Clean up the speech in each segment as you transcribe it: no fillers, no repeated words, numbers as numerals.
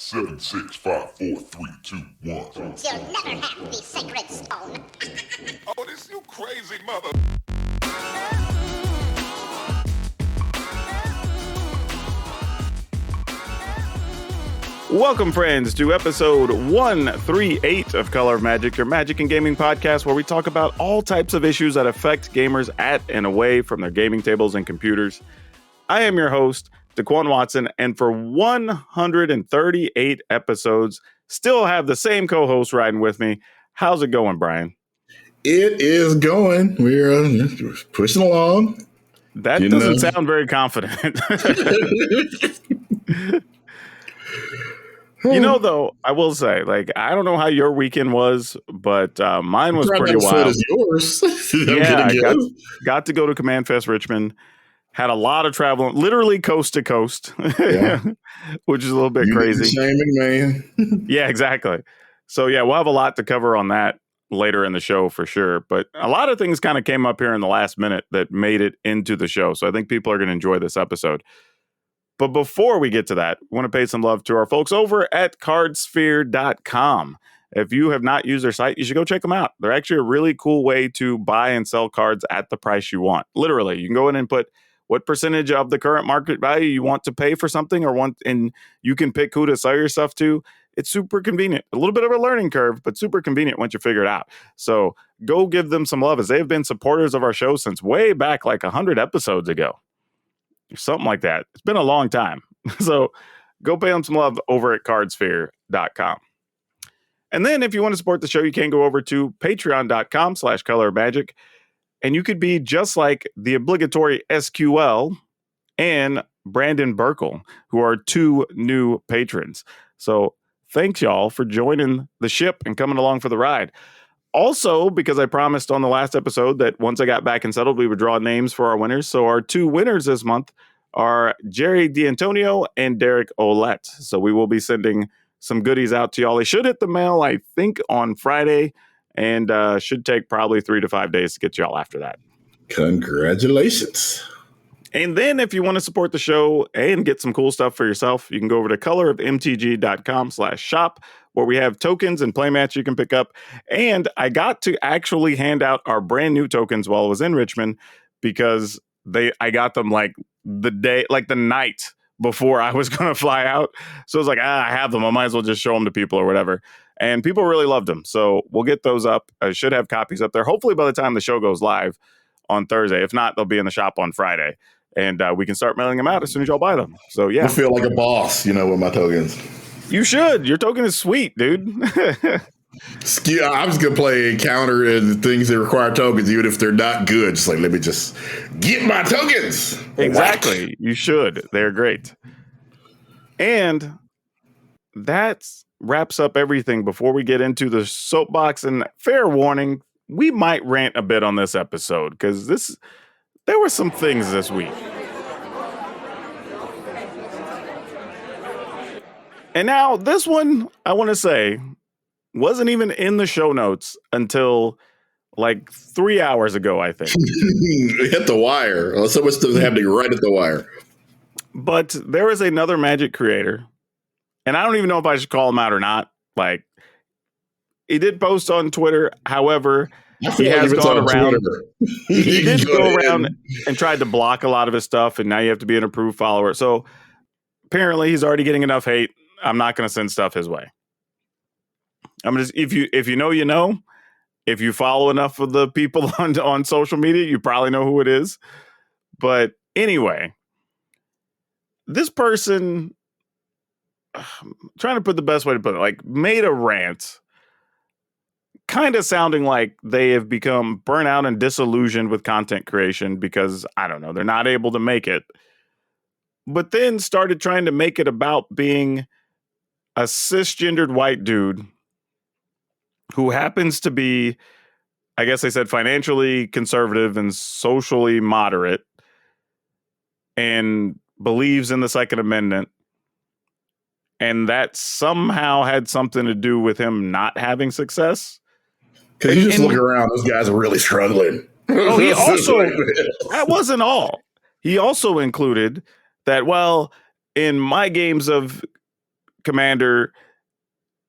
7, 6, 5, 4, 3, 2, 1. You'll never have the sacred stone. Oh, this you crazy mother. Welcome, friends, to episode 138 of Color of Magic, your magic and gaming podcast, where we talk about all types of issues that affect gamers at and away from their gaming tables and computers. I am your host, Daquan Watson, and for 138 episodes, still have the same co-host riding with me. How's it going, Brian? It is going. We're pushing along. That doesn't sound very confident. You know, though, I will say, I don't know how your weekend was, but mine was pretty wild. As yours. Yeah, I got to go to CommandFest Richmond. Had a lot of travel, literally coast to coast, yeah. Which is a little bit crazy. Shaming, man. Yeah, exactly. So, yeah, we'll have a lot to cover on that later in the show for sure. But a lot of things kind of came up here in the last minute that made it into the show. So I think people are going to enjoy this episode. But before we get to that, I want to pay some love to our folks over at Cardsphere.com. If you have not used their site, you should go check them out. They're actually a really cool way to buy and sell cards at the price you want. Literally, you can go in and put what percentage of the current market value you want to pay for something and you can pick who to sell your stuff to. It's super convenient. A little bit of a learning curve, but super convenient once you figure it out. So go give them some love, as they've been supporters of our show since way back, like 100 episodes ago. Something like that. It's been a long time. So go pay them some love over at Cardsphere.com. And then if you want to support the show, you can go over to patreon.com/colormagic. And you could be just like the obligatory SQL and Brandon Burkle, who are two new patrons. So thanks, y'all, for joining the ship and coming along for the ride. Also, because I promised on the last episode that once I got back and settled, we would draw names for our winners. So our two winners this month are Jerry D'Antonio and Derek Olette. So we will be sending some goodies out to y'all. They should hit the mail, I think, on Friday. And should take probably 3 to 5 days to get y'all after that. Congratulations. And then if you want to support the show and get some cool stuff for yourself, you can go over to colorofmtg.com/shop, where we have tokens and playmats you can pick up. And I got to actually hand out our brand new tokens while I was in Richmond, because I got them the night before I was going to fly out. So I was like, I have them. I might as well just show them to people or whatever. And people really loved them. So we'll get those up. I should have copies up there, hopefully by the time the show goes live on Thursday. If not, they'll be in the shop on Friday. And we can start mailing them out as soon as y'all buy them. So, yeah. I feel like a boss, with my tokens. You should. Your token is sweet, dude. I'm just going to play counter and things that require tokens, even if they're not good. Just let me just get my tokens. Exactly. You should. They're great. And that's wraps up everything before we get into the soapbox. And fair warning, we might rant a bit on this episode because there were some things this week. And now this one, I want to say, wasn't even in the show notes until 3 hours ago, I think. It hit the wire. So much stuff happening right at the wire. But there is another Magic creator, and I don't even know if I should call him out or not. He did post on Twitter. However, he has gone around. He did go around and tried to block a lot of his stuff, and now you have to be an approved follower. So apparently, he's already getting enough hate. I'm not going to send stuff his way. I'm just if you know, you know. If you follow enough of the people on social media, you probably know who it is. But anyway, this person, I'm trying to put the best way to put it, made a rant, kind of sounding like they have become burnout and disillusioned with content creation because, I don't know, they're not able to make it. But then started trying to make it about being a cisgendered white dude who happens to be, I guess they said, financially conservative and socially moderate and believes in the Second Amendment. And that somehow had something to do with him not having success. Because you just look around, those guys are really struggling. Oh, he also, that wasn't all. He also included that, in my games of Commander,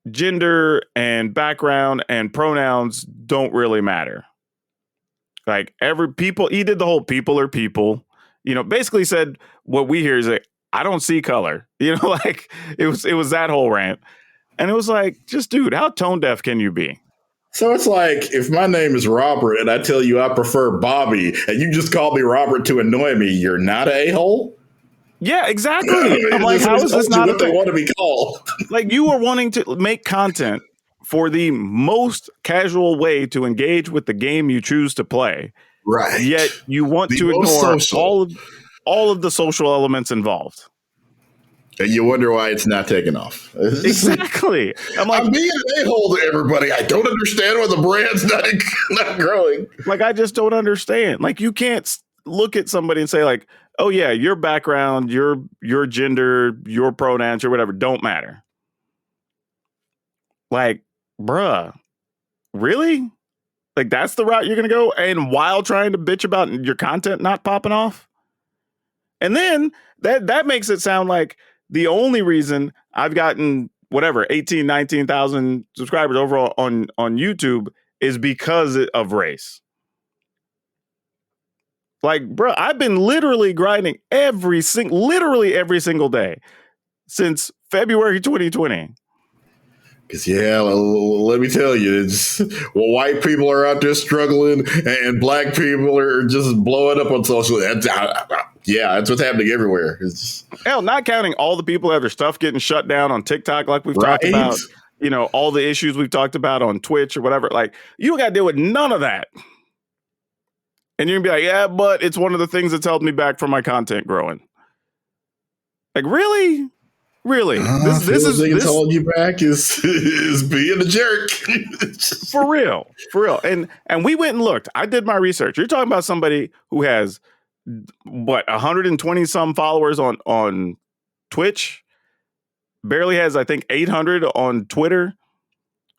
gender and background and pronouns don't really matter. Like he did the whole people are people, basically said what we hear is like, I don't see color, like it was that whole rant. And it was like, just dude, how tone deaf can you be? So it's like if my name is Robert and I tell you I prefer Bobby and you just call me Robert to annoy me, you're not an a-hole? Yeah, exactly. I'm like, how is this not what they want to be called? Like, you are wanting to make content for the most casual way to engage with the game you choose to play. Right. Yet you want to ignore all of the social elements involved. And you wonder why it's not taking off. Exactly. I'm being an a-hole to everybody. I don't understand why the brand's not growing. Like, I just don't understand. Like, you can't look at somebody and say like, oh yeah, your background, your gender, your pronouns, or whatever don't matter. Like, bruh, really? Like, that's the route you're going to go? And while trying to bitch about your content not popping off? And then that makes it sound like the only reason I've gotten 19,000 subscribers overall on YouTube is because of race. Like, bro, I've been literally grinding every single day since February 2020. Because, let me tell you, white people are out there struggling and black people are just blowing up on social. That's what's happening everywhere. Hell, not counting all the people that have their stuff getting shut down on TikTok, like we've talked about, all the issues we've talked about on Twitch or whatever. Like, you don't got to deal with none of that. And you're going to be like, yeah, but it's one of the things that's held me back from my content growing. Like, really? Really? This is holding you back is being a jerk. For real. And we went and looked. I did my research. You're talking about somebody who has 120 some followers on Twitch, barely has, I think, 800 on Twitter,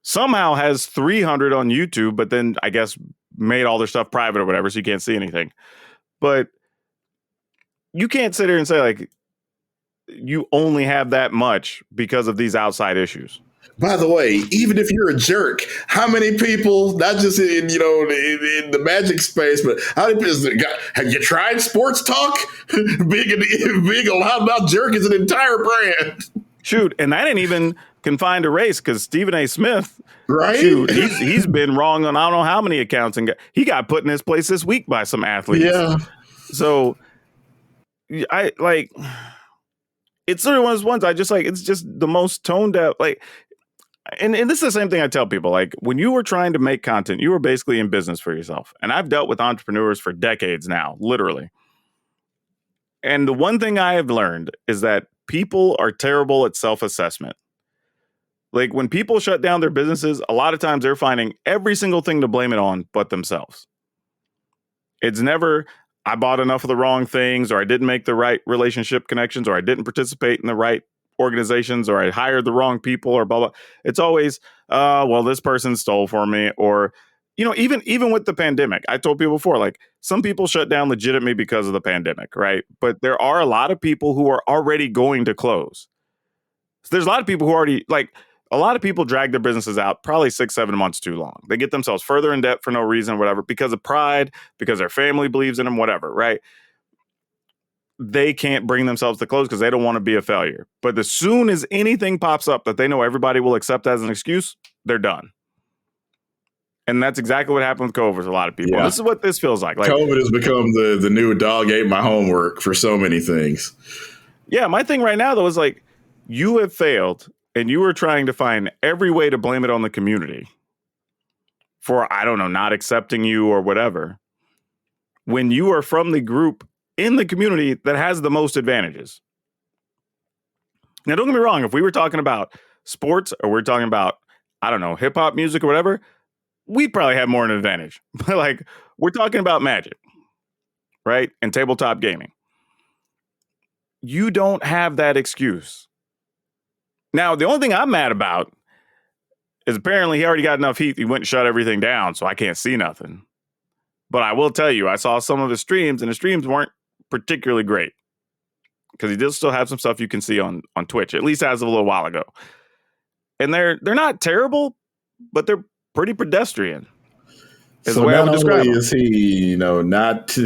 somehow has 300 on YouTube, but then I guess made all their stuff private or whatever, so you can't see anything. But you can't sit here and say like you only have that much because of these outside issues. By the way, even if you're a jerk, how many people, not just in the Magic space, but how many people have you tried sports talk? being a loudmouth jerk is an entire brand. Shoot, and that ain't even confined to race, because Stephen A. Smith, right? Shoot, he's been wrong on I don't know how many accounts, and he got put in his place this week by some athletes. Yeah. So I like. It's sort of one of those ones I just like. It's just the most tone deaf. Like, and this is the same thing I tell people. Like, when you were trying to make content, you were basically in business for yourself. And I've dealt with entrepreneurs for decades now, literally. And the one thing I have learned is that people are terrible at self-assessment. Like, when people shut down their businesses, a lot of times they're finding every single thing to blame it on but themselves. It's never, I bought enough of the wrong things, or I didn't make the right relationship connections, or I didn't participate in the right organizations, or I hired the wrong people, or blah, blah. It's always, well, this person stole from me. Or, even with the pandemic, I told people before, like, some people shut down legitimately because of the pandemic, right? But there are a lot of people who are already going to close. So there's a lot of people who already, like, a lot of people drag their businesses out probably 6-7 months too long. They get themselves further in debt for no reason, whatever, because of pride, because their family believes in them, whatever, right? They can't bring themselves to close because they don't want to be a failure. But as soon as anything pops up that they know everybody will accept as an excuse, they're done. And that's exactly what happened with COVID with a lot of people. Yeah. This is what this feels like. COVID has become the new dog ate my homework for so many things. Yeah, my thing right now, though, is like, you have failed. And you were trying to find every way to blame it on the community for, I don't know, not accepting you or whatever, when you are from the group in the community that has the most advantages. Now, don't get me wrong. If we were talking about sports, or we're talking about, I don't know, hip hop music or whatever, we'd probably have more of an advantage. But like, we're talking about Magic, right? And tabletop gaming. You don't have that excuse. Now, the only thing I'm mad about is apparently he already got enough heat. He went and shut everything down, so I can't see nothing. But I will tell you, I saw some of his streams, and his streams weren't particularly great. because he does still have some stuff you can see on Twitch, at least as of a little while ago. And they're not terrible, but they're pretty pedestrian. Is the way I would describe him. Is he, not.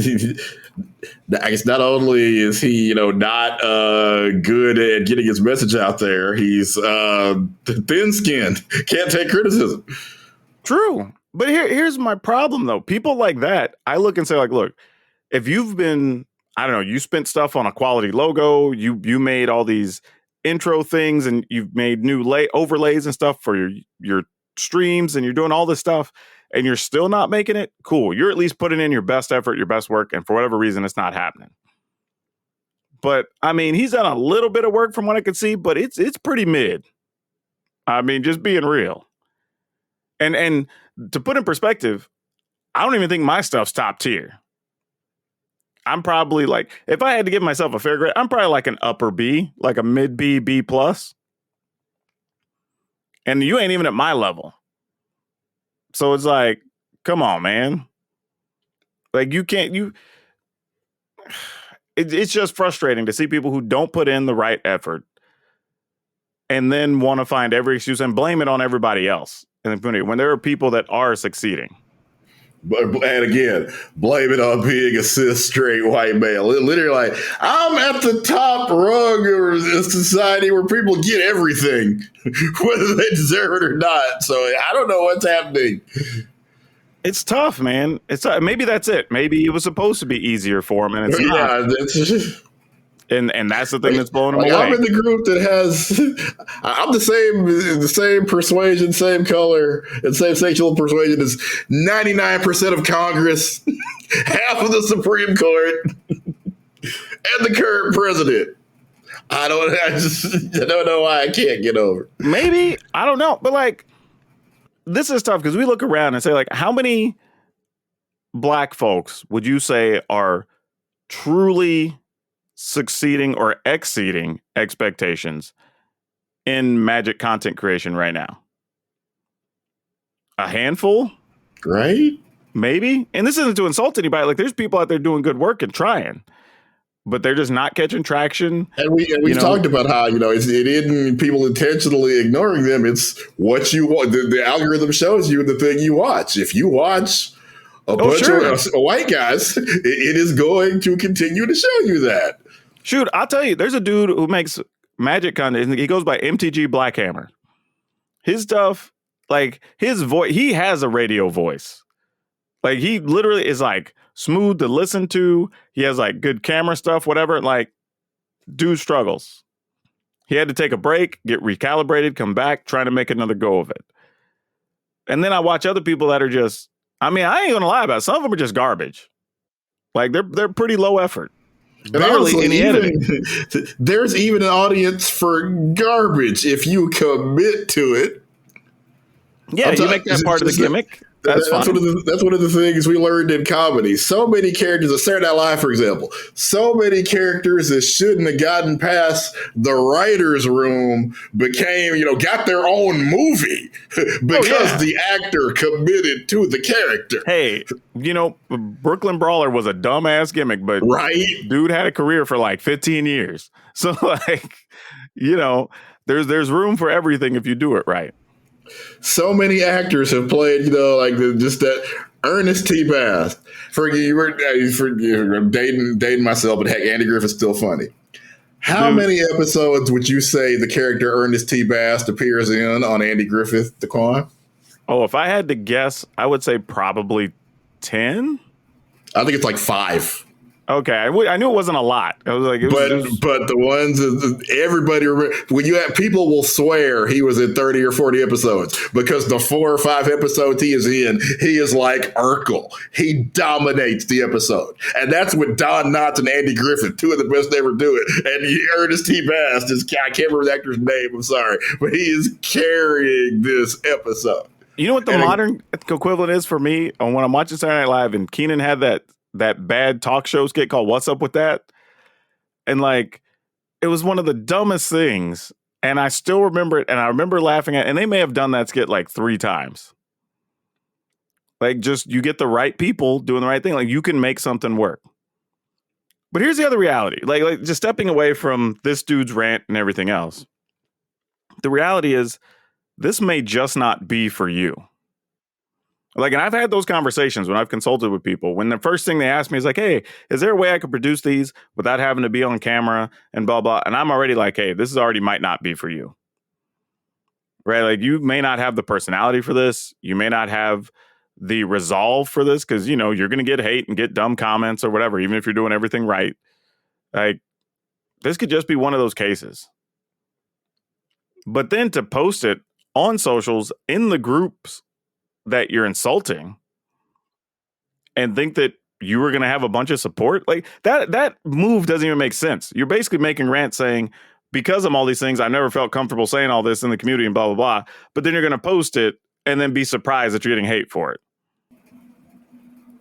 I guess not only is he, not good at getting his message out there, he's thin-skinned, can't take criticism. True. But here's my problem, though. People like that, I look and say, like, look, if you've been, I don't know, you spent stuff on a quality logo, you made all these intro things, and you've made new overlays and stuff for your streams, and you're doing all this stuff, and you're still not making it, cool. You're at least putting in your best effort, your best work, and for whatever reason, it's not happening. But, I mean, he's done a little bit of work from what I could see, but it's pretty mid. I mean, just being real. And to put in perspective, I don't even think my stuff's top tier. I'm probably like, if I had to give myself a fair grade, I'm probably like an upper B, like a mid B, B plus. And you ain't even at my level. So it's like, come on, man. Like it's just frustrating to see people who don't put in the right effort and then want to find every excuse and blame it on everybody else in the community when there are people that are succeeding. And again, blame it on being a cis straight white male. Literally, like, I'm at the top rung of society where people get everything, whether they deserve it or not. So I don't know what's happening. It's tough, man. Maybe that's it. Maybe it was supposed to be easier for him, and it's not. And that's the thing that's blowing him away. I'm in the group that has, I'm the same persuasion, same color, and same sexual persuasion as 99% of Congress, half of the Supreme Court, and the current president. I don't know why I can't get over it. Maybe, I don't know, but like, this is tough because we look around and say, like, how many black folks would you say are truly succeeding or exceeding expectations in Magic content creation right now? A handful? Right? Maybe. And this isn't to insult anybody. Like, there's people out there doing good work and trying, but they're just not catching traction. And we talked about how, it isn't people intentionally ignoring them. It's what you want. The algorithm shows you the thing you watch. If you watch a bunch of white guys, it is going to continue to show you that. Shoot, I'll tell you, there's a dude who makes Magic content. He goes by MTG Blackhammer. His stuff, like his voice, he has a radio voice. Like he literally is like smooth to listen to. He has like good camera stuff, whatever. Like, dude struggles. He had to take a break, get recalibrated, come back, trying to make another go of it. And then I watch other people that are just, I mean, I ain't gonna lie about it. Some of them are just garbage. Like they're pretty low effort. Barely any editing. There's even an audience for garbage if you commit to it. Yeah, you make that part of the gimmick. That's fine. That's one of the things we learned in comedy. So many characters, at Saturday Night Live, for example, so many characters that shouldn't have gotten past the writer's room became, got their own movie because the actor committed to the character. Hey, Brooklyn Brawler was a dumbass gimmick, but dude had a career for like 15 years. So like, there's room for everything if you do it right. So many actors have played, just that Ernest T. Bass. For dating myself, but heck, Andy Griffith's still funny. How many episodes would you say the character Ernest T. Bass appears in on Andy Griffith The Quan? Oh, if I had to guess, I would say probably 10. I think it's like 5. Okay, I knew it wasn't a lot. I was like, but the ones everybody remember, when you have people will swear he was in 30 or 40 episodes because the 4 or 5 episodes he is in, he is like Urkel. He dominates the episode, and that's with Don Knotts and Andy Griffith, 2 of the best to ever do it. And Ernest T. Bass, I can't remember the actor's name. I'm sorry, but he is carrying this episode. You know what the modern equivalent is for me? When I'm watching Saturday Night Live, and Keenan had that bad talk show skit called What's Up With That? And like, it was one of the dumbest things. And I still remember it. And I remember laughing at it. And they may have done that skit like 3 times. Like, just, you get the right people doing the right thing. Like, you can make something work. But here's the other reality. Like just stepping away from this dude's rant and everything else. The reality is this may just not be for you. Like, and I've had those conversations when I've consulted with people when the first thing they ask me is like, hey, is there a way I could produce these without having to be on camera and blah, blah. And I'm already like, hey, this is already might not be for you. Right? Like you may not have the personality for this. You may not have the resolve for this because, you know, you're going to get hate and get dumb comments or whatever, even if you're doing everything right. Like this could just be one of those cases. But then to post it on socials in the groups that you're insulting and think that you were going to have a bunch of support, like that move doesn't even make sense. You're basically making rants saying, because I'm all these things, I never felt comfortable saying all this in the community and blah, blah, blah. But then you're going to post it and then be surprised that you're getting hate for it.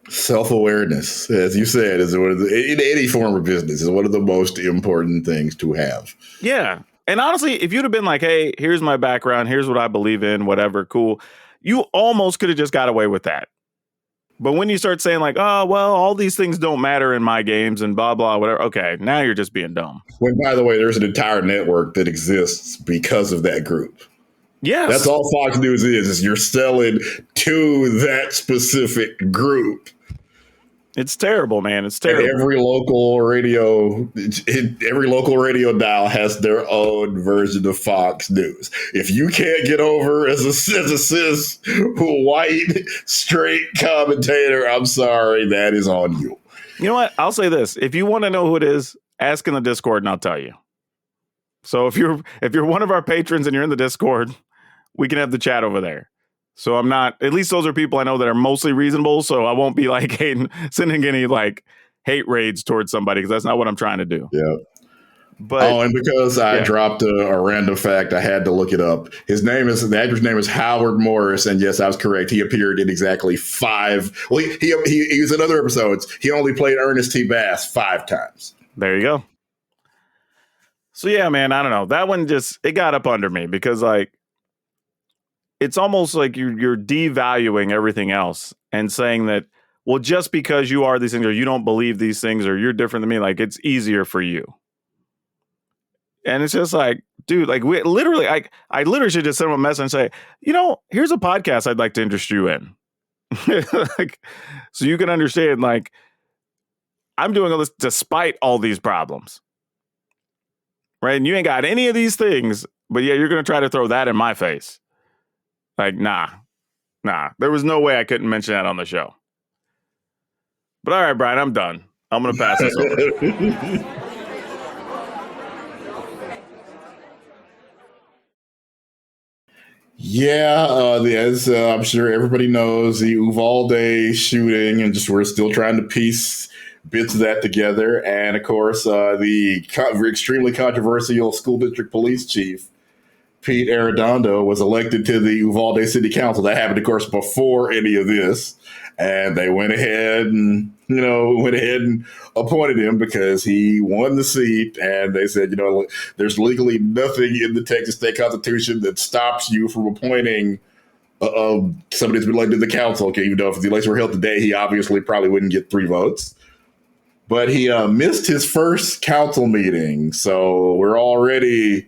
Self-awareness, as you said, is one of in any form of business is one of the most important things to have. Yeah. And honestly, if you'd have been like, hey, here's my background, here's what I believe in, whatever, cool. You almost could have just got away with that. But when you start saying like, oh, well, all these things don't matter in my games and blah, blah, whatever. Okay, now you're just being dumb. When, by the way, there's an entire network that exists because of that group. Yes. That's all Fox News is you're selling to that specific group. It's terrible, man. It's terrible. And every local radio dial has their own version of Fox News. If you can't get over as a cis white straight commentator, I'm sorry, that is on you. You know what? I'll say this: if you want to know who it is, ask in the Discord, and I'll tell you. So if you're one of our patrons and you're in the Discord, we can have the chat over there. So I'm not, at least those are people I know that are mostly reasonable. So I won't be like sending any like hate raids towards somebody because that's not what I'm trying to do. Yeah. But and because I dropped a random fact, I had to look it up. The actor's name is Howard Morris. And yes, I was correct. He appeared in exactly 5. Well, he was in other episodes. He only played Ernest T. Bass 5 times. There you go. So yeah, man, I don't know. That one it got up under me because like, it's almost like you're devaluing everything else and saying that, well, just because you are these things or you don't believe these things or you're different than me, like it's easier for you. And it's just like, dude, like I literally should just send him a message and say, you know, here's a podcast I'd like to interest you in. Like, so you can understand, like, I'm doing all this despite all these problems. Right. And you ain't got any of these things, but yeah, you're going to try to throw that in my face. Like, nah, there was no way I couldn't mention that on the show. But all right, Brian, I'm done. I'm going to pass this over. Yeah, as I'm sure everybody knows, the Uvalde shooting, and we're still trying to piece bits of that together. And of course, the extremely controversial school district police chief, Pete Arredondo, was elected to the Uvalde City Council. That happened, of course, before any of this. And they went ahead and appointed him because he won the seat. And they said, you know, there's legally nothing in the Texas state constitution that stops you from appointing somebody that's been elected to the council. Okay, even though if the elections were held today, he obviously probably wouldn't get 3 votes. But he missed his first council meeting. So we're already...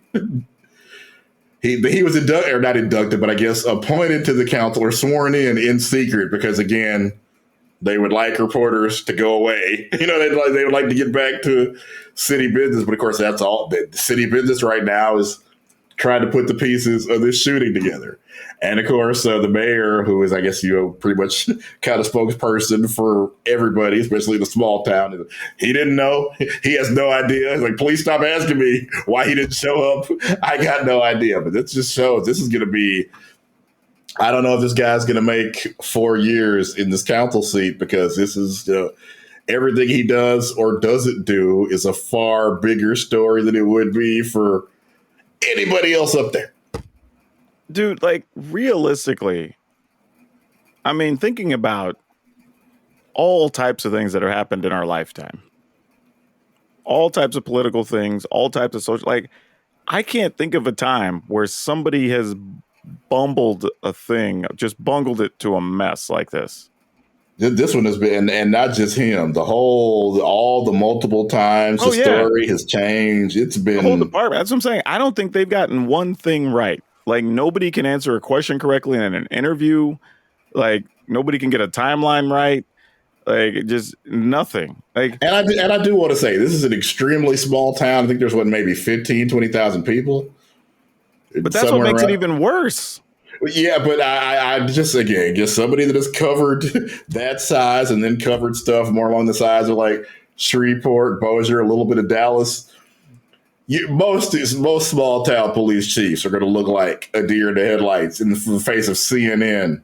He was not inducted, but I guess appointed to the council or sworn in secret because, again, they would like reporters to go away. You know, they would like to get back to city business. But, of course, that's all. The city business right now is trying to put the pieces of this shooting together. And, of course, the mayor, who is, I guess, pretty much kind of spokesperson for everybody, especially the small town, he didn't know. He has no idea. He's like, please stop asking me why he didn't show up. I got no idea. But this just shows this is going to be, I don't know if this guy's going to make 4 years in this council seat because this is everything he does or doesn't do is a far bigger story than it would be for anybody else up there. Dude, like, realistically, I mean, thinking about all types of things that have happened in our lifetime, all types of political things, all types of social, like, I can't think of a time where somebody has bumbled a thing, just bungled it to a mess like this. This one has been, and not just him, all the multiple times Oh, the yeah. story has changed. It's The whole been, department. That's what I'm saying. I don't think they've gotten one thing right. Like, nobody can answer a question correctly in an interview. Like, nobody can get a timeline right. Like, just nothing. Like, and I do want to say this is an extremely small town. I think there's maybe 15, 20,000 people. but that's what Somewhere makes it around. even worse. Yeah, but I just, again, just somebody that has covered that size and then covered stuff more along the sides of like Shreveport, Bossier, a little bit of Dallas. Most small town police chiefs are going to look like a deer in the headlights in the face of CNN,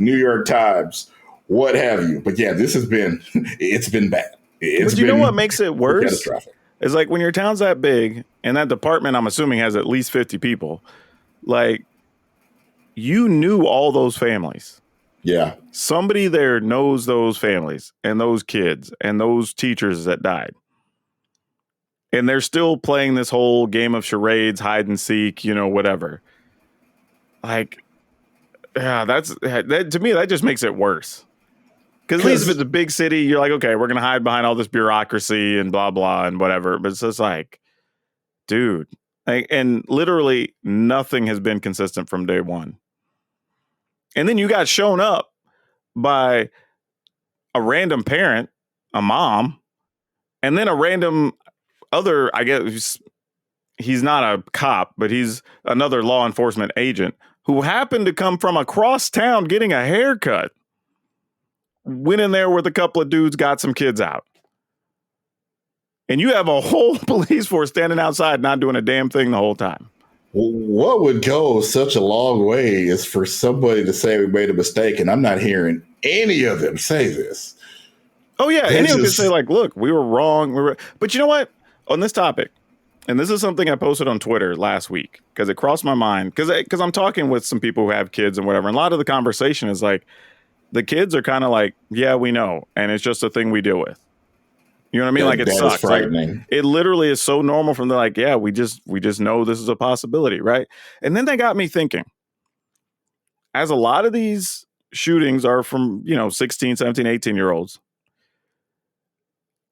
New York Times, what have you. But yeah, this has been it's been bad. But you know what makes it worse? Catastrophic. Is like when your town's that big and that department, I'm assuming, has at least 50 people. Like, you knew all those families. Yeah. Somebody there knows those families and those kids and those teachers that died. And they're still playing this whole game of charades, hide and seek, whatever. Like, yeah, that to me, that just makes it worse. Because at least if it's a big city, you're like, okay, we're going to hide behind all this bureaucracy and blah, blah, and whatever. But it's just like, dude, and literally nothing has been consistent from day one. And then you got shown up by a random parent, a mom, and then a random other, I guess he's not a cop, but he's another law enforcement agent who happened to come from across town getting a haircut. Went in there with a couple of dudes, got some kids out. And you have a whole police force standing outside not doing a damn thing the whole time. What would go such a long way is for somebody to say we made a mistake, and I'm not hearing any of them say this. Oh, yeah. Anyone can say, like, look, we were wrong. But you know what? On this topic, and this is something I posted on Twitter last week, because it crossed my mind, because I'm talking with some people who have kids and whatever, and a lot of the conversation is like, the kids are kind of like, yeah, we know, and it's just a thing we deal with. You know what I mean? Like, it sucks. Frightening. Like, it literally is so normal from the like, yeah, we just know this is a possibility, right? And then that got me thinking, as a lot of these shootings are from, 16, 17, 18-year-olds,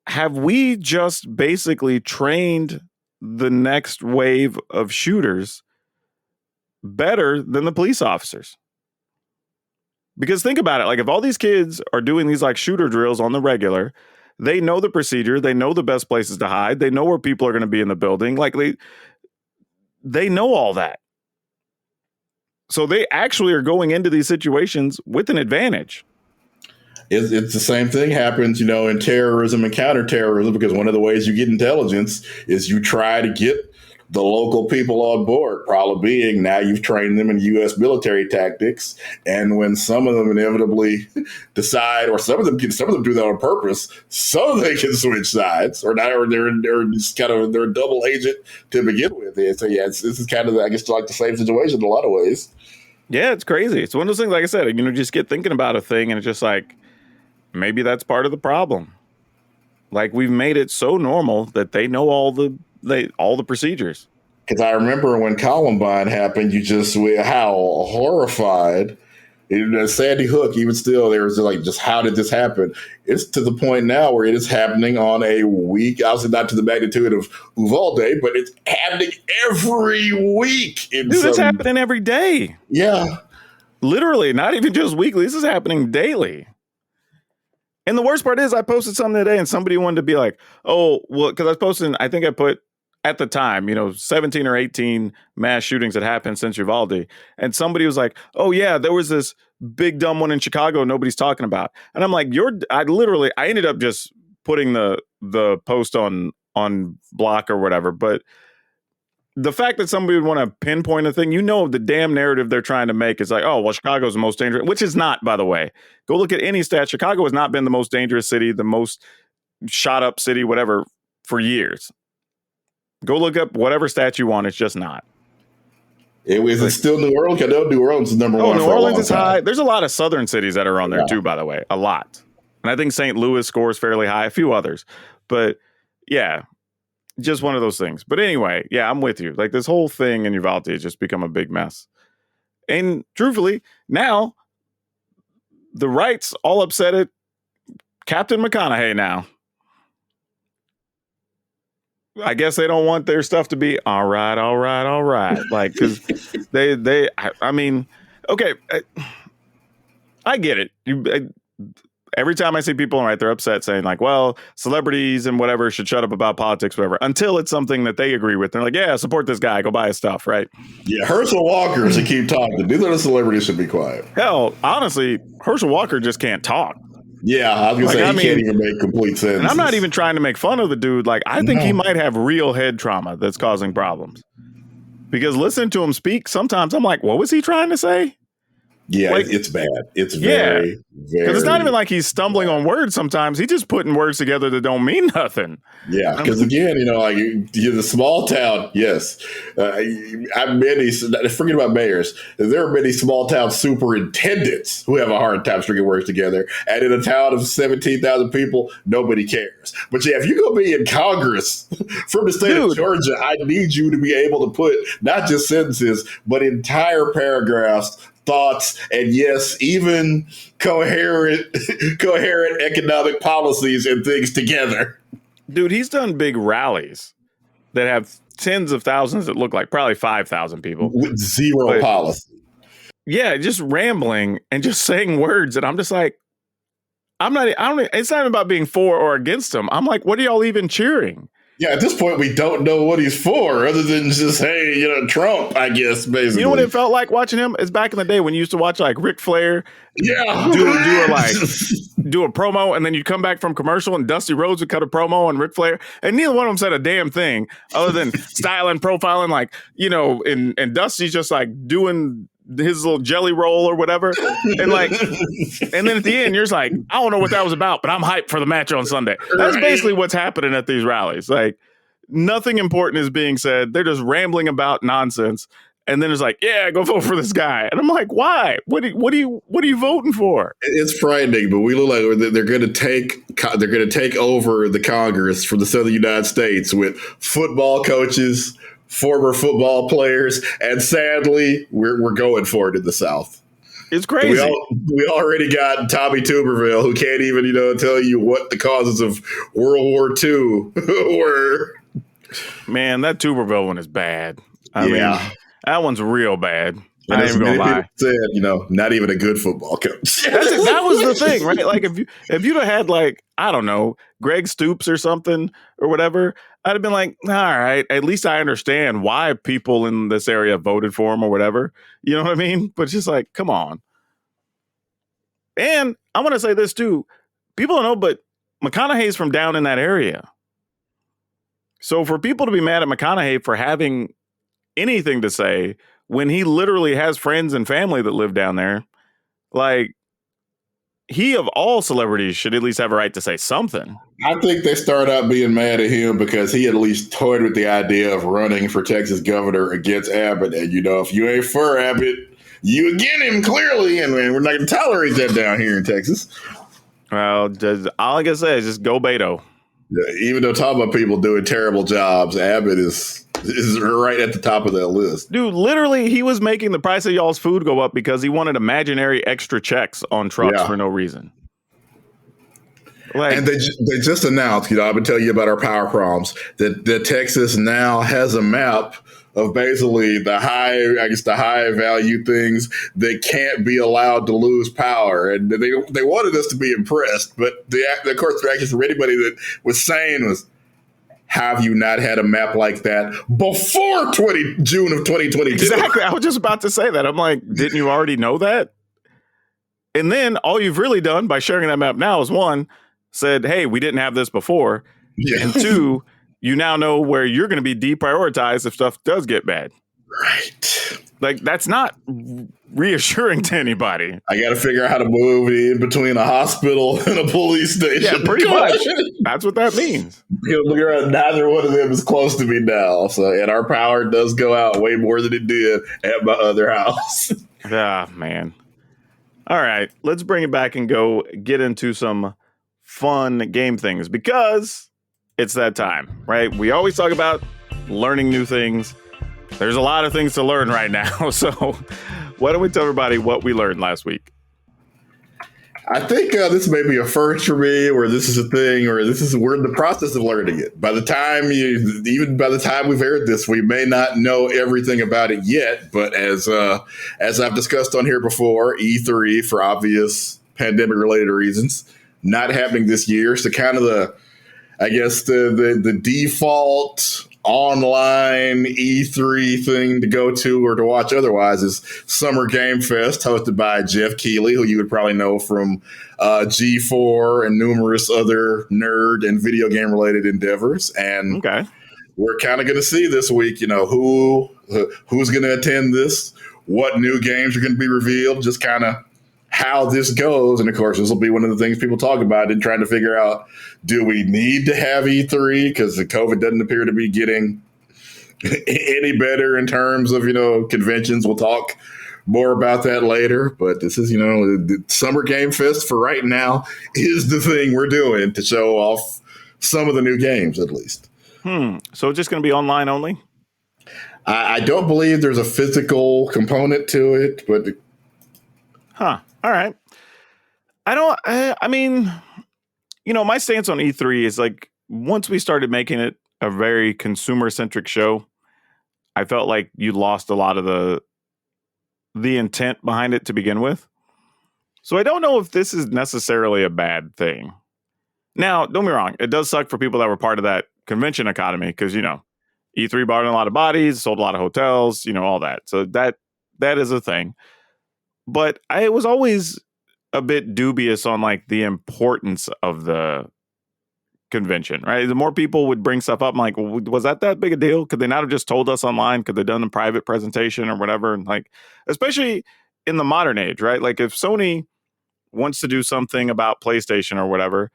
have we just basically trained the next wave of shooters better than the police officers? Because think about it, like, if all these kids are doing these like shooter drills on the regular, they know the procedure, they know the best places to hide, they know where people are going to be in the building, like they know all that. So they actually are going into these situations with an advantage. It's the same thing happens, in terrorism and counterterrorism, because one of the ways you get intelligence is you try to get the local people on board, problem being now you've trained them in U.S. military tactics. And when some of them inevitably decide, or some of them do that on purpose, so they can switch sides, or they're just kind of, they're a double agent to begin with. And so yeah, this is kind of, I guess, like the same situation in a lot of ways. Yeah, it's crazy. It's one of those things, like I said, just get thinking about a thing and it's just like, maybe that's part of the problem. Like, we've made it so normal that they know all the procedures. Because I remember when Columbine happened, how horrified. Sandy Hook, even still, there was like, just how did this happen? It's to the point now where it is happening on a week, obviously not to the magnitude of Uvalde, but it's happening every week. It's happening every day. Yeah. Literally, not even just weekly. This is happening daily. And the worst part is, I posted something today and somebody wanted to be like, oh, well, because I was posting, I think I put at the time, 17 or 18 mass shootings that happened since Uvalde. And somebody was like, oh, yeah, there was this big dumb one in Chicago nobody's talking about. And I'm like, I ended up just putting the post on block or whatever. But the fact that somebody would want to pinpoint a thing, the damn narrative they're trying to make is like, oh, well, Chicago's the most dangerous, which is not, by the way. Go look at any stat. Chicago has not been the most dangerous city, the most shot up city, whatever, for years. Go look up whatever stat you want. It's just not. Is it still New Orleans? I know New Orleans is number one. New Orleans is high. There's a lot of southern cities that are on there too, by the way. A lot. And I think St. Louis scores fairly high, a few others. But yeah, just one of those things. But anyway, yeah, I'm with you. Like, this whole thing in Uvalde has just become a big mess. And truthfully, now the rights all upset at Captain McConaughey now. I guess they don't want their stuff to be all right. Like, because I mean, okay, I get it. Every time I see people, right, they're upset saying like, well, celebrities and whatever should shut up about politics, whatever, until it's something that they agree with. They're like, yeah, support this guy, go buy his stuff, right? Yeah, Herschel Walker should keep talking. These are the celebrities should be quiet. Hell, honestly, Herschel Walker just can't talk. Yeah, I was gonna say he can't even make complete sense. And I'm not even trying to make fun of the dude. Like, I think he might have real head trauma that's causing problems. Because listening to him speak, sometimes I'm like, what was he trying to say? Yeah, like, it's bad. It's very, because it's not even like he's stumbling on words sometimes. He's just putting words together that don't mean nothing. Yeah, because again, like the small town, yes. I've many, forget about mayors. There are many small town superintendents who have a hard time stringing words together. And in a town of 17,000 people, nobody cares. But yeah, if you're going to be in Congress from the state of Georgia, I need you to be able to put not just sentences, but entire paragraphs, thoughts, and yes, even coherent economic policies and things together. Dude, he's done big rallies that have tens of thousands that look like probably 5,000 people. With zero policy. Yeah, just rambling and just saying words. And I'm just like, it's not even about being for or against him. I'm like, what are y'all even cheering? Yeah, at this point, we don't know what he's for other than just, hey, Trump, I guess, basically. You know what it felt like watching him? It's back in the day when you used to watch like Ric Flair do a promo, and then you'd come back from commercial and Dusty Rhodes would cut a promo on Ric Flair, and neither one of them said a damn thing other than styling, profiling, like, and Dusty's just like doing his little jelly roll or whatever. And like, and then at the end, you're just like, I don't know what that was about, but I'm hyped for the match on Sunday. That's basically what's happening at these rallies. Like, nothing important is being said. They're just rambling about nonsense. And then it's like, yeah, go vote for this guy. And I'm like, why? What are you voting for? It's frightening, but we look like they're going to take over the Congress from the Southern United States with football coaches, former football players, and sadly, we're going for it in the South. It's crazy. We already got Tommy Tuberville, who can't even tell you what the causes of World War II were. Man, that Tuberville one is bad. I mean, that one's real bad. I ain't even gonna lie. Said, not even a good football coach. That was the thing, right? Like, if you'd have had, like, I don't know, Greg Stoops or something or whatever, I'd have been like, all right, at least I understand why people in this area voted for him or whatever. You know what I mean? But just like, come on. And I want to say this too. People don't know, but McConaughey's from down in that area. So for people to be mad at McConaughey for having anything to say when he literally has friends and family that live down there, like, he of all celebrities should at least have a right to say something. I think they start out being mad at him because he at least toyed with the idea of running for Texas governor against Abbott. And, if you ain't for Abbott, you again him clearly. And we're not going to tolerate that down here in Texas. Well, all I can say is just go Beto. Yeah, even though talking about people doing terrible jobs, Abbott is right at the top of that list. Dude, literally, he was making the price of y'all's food go up because he wanted imaginary extra checks on trucks for no reason. Like, and they just announced, I've been telling you about our power problems, that Texas now has a map of basically the high value things that can't be allowed to lose power. And they wanted us to be impressed. But of course, the reaction from anybody that was saying was, have you not had a map like that before June of 2022? Exactly. I was just about to say that. I'm like, didn't you already know that? And then all you've really done by sharing that map now is, one, said, hey, we didn't have this before. Yeah. And two, you now know where you're going to be deprioritized if stuff does get bad. Right. Like, that's not reassuring to anybody. I got to figure out how to move in between a hospital and a police station. Yeah, pretty much. That's what that means. Look around, neither one of them is close to me now. So, and our power does go out way more than it did at my other house. Ah, man. All right, let's bring it back and go get into some fun game things because it's that time, right? We always talk about learning new things. There's a lot of things to learn right now. So why don't we tell everybody what we learned last week? I think this may be a first for me, or this is a thing, or we're in the process of learning it. Even by the time we've aired this, we may not know everything about it yet. But as I've discussed on here before, E3 for obvious pandemic related reasons not happening this year. So kind of the default online E3 thing to go to or to watch otherwise is Summer Game Fest, hosted by Jeff Keighley, who you would probably know from G4 and numerous other nerd and video game related endeavors. And Okay. we're kind of going to see this week, who's going to attend this, what new games are going to be revealed, just kind of how this goes. And of course, this will be one of the things people talk about and trying to figure out, do we need to have E3? Because the COVID doesn't appear to be getting any better in terms of, conventions. We'll talk more about that later. But this is, the Summer Game Fest for right now is the thing we're doing to show off some of the new games, at least. So it's just going to be online only? I don't believe there's a physical component to it, but... All right. I mean, my stance on E3 is like, once we started making it a very consumer-centric show, I felt like you lost a lot of the intent behind it to begin with. So I don't know if this is necessarily a bad thing. Now, don't be wrong. It does suck for people that were part of that convention economy because, E3 bought in a lot of bodies, sold a lot of hotels, all that. So that is a thing. But I was always a bit dubious on like the importance of the convention, right? The more people would bring stuff up, I'm like, was that big a deal? Could they not have just told us online? Could they have done a private presentation or whatever? And like, especially in the modern age, right? Like if Sony wants to do something about PlayStation or whatever,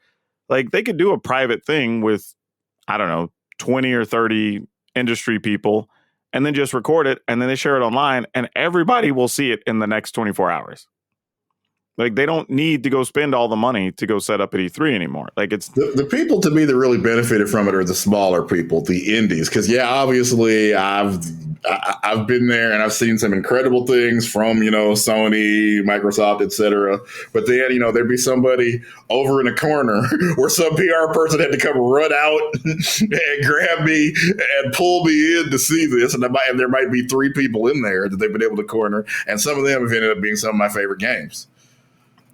like they could do a private thing with, I don't know, 20 or 30 industry people and then just record it and then they share it online and everybody will see it in the next 24 hours. Like they don't need to go spend all the money to go set up at E3 anymore. Like it's the people to me that really benefited from it are the smaller people, the indies. Because obviously I've been there and I've seen some incredible things from Sony, Microsoft, etc. But then there'd be somebody over in a corner where some PR person had to come run out and grab me and pull me in to see this, and there might be 3 people in there that they've been able to corner, and some of them have ended up being some of my favorite games.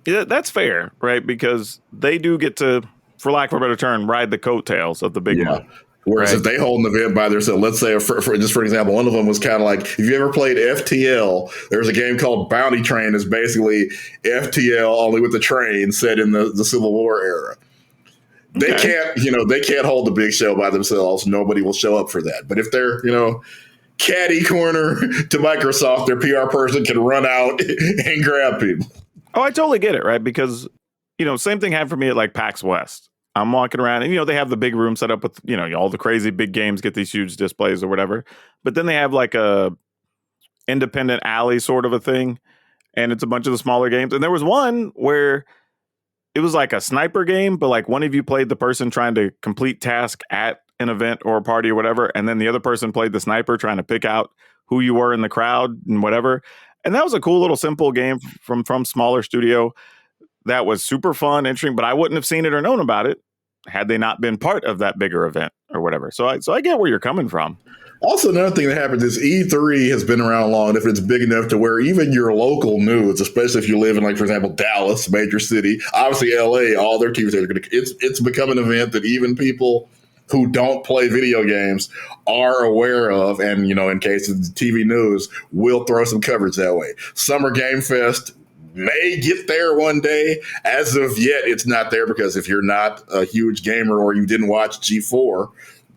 Yeah, that's fair, right? Because they do get to, for lack of a better term, ride the coattails of the big one. Whereas right? If they hold an event by themselves, let's say, for example, one of them was kind of like, if you ever played FTL, there's a game called Bounty Train. It's basically FTL only with the train set in the Civil War era. They can't hold the big show by themselves. Nobody will show up for that. But if they're, catty corner to Microsoft, their PR person can run out and grab people. Oh, I totally get it, right? Because, same thing happened for me at like PAX West. I'm walking around and, they have the big room set up with, all the crazy big games, get these huge displays or whatever. But then they have like a independent alley sort of a thing. And it's a bunch of the smaller games. And there was one where it was like a sniper game, but like one of you played the person trying to complete task at an event or a party or whatever. And then the other person played the sniper trying to pick out who you were in the crowd and whatever. And that was a cool little simple game from smaller studio that was super fun, interesting, but I wouldn't have seen it or known about it had they not been part of that bigger event or whatever. So I get where you're coming from. Also, another thing that happened is E3 has been around long if it's big enough to where even your local news, especially if you live in, like, for example, Dallas, major city, obviously LA, all their TV stations are going to, it's become an event that even people who don't play video games are aware of. And, in case of TV news, will throw some coverage that way. Summer Game Fest may get there one day. As of yet, it's not there because if you're not a huge gamer or you didn't watch G4,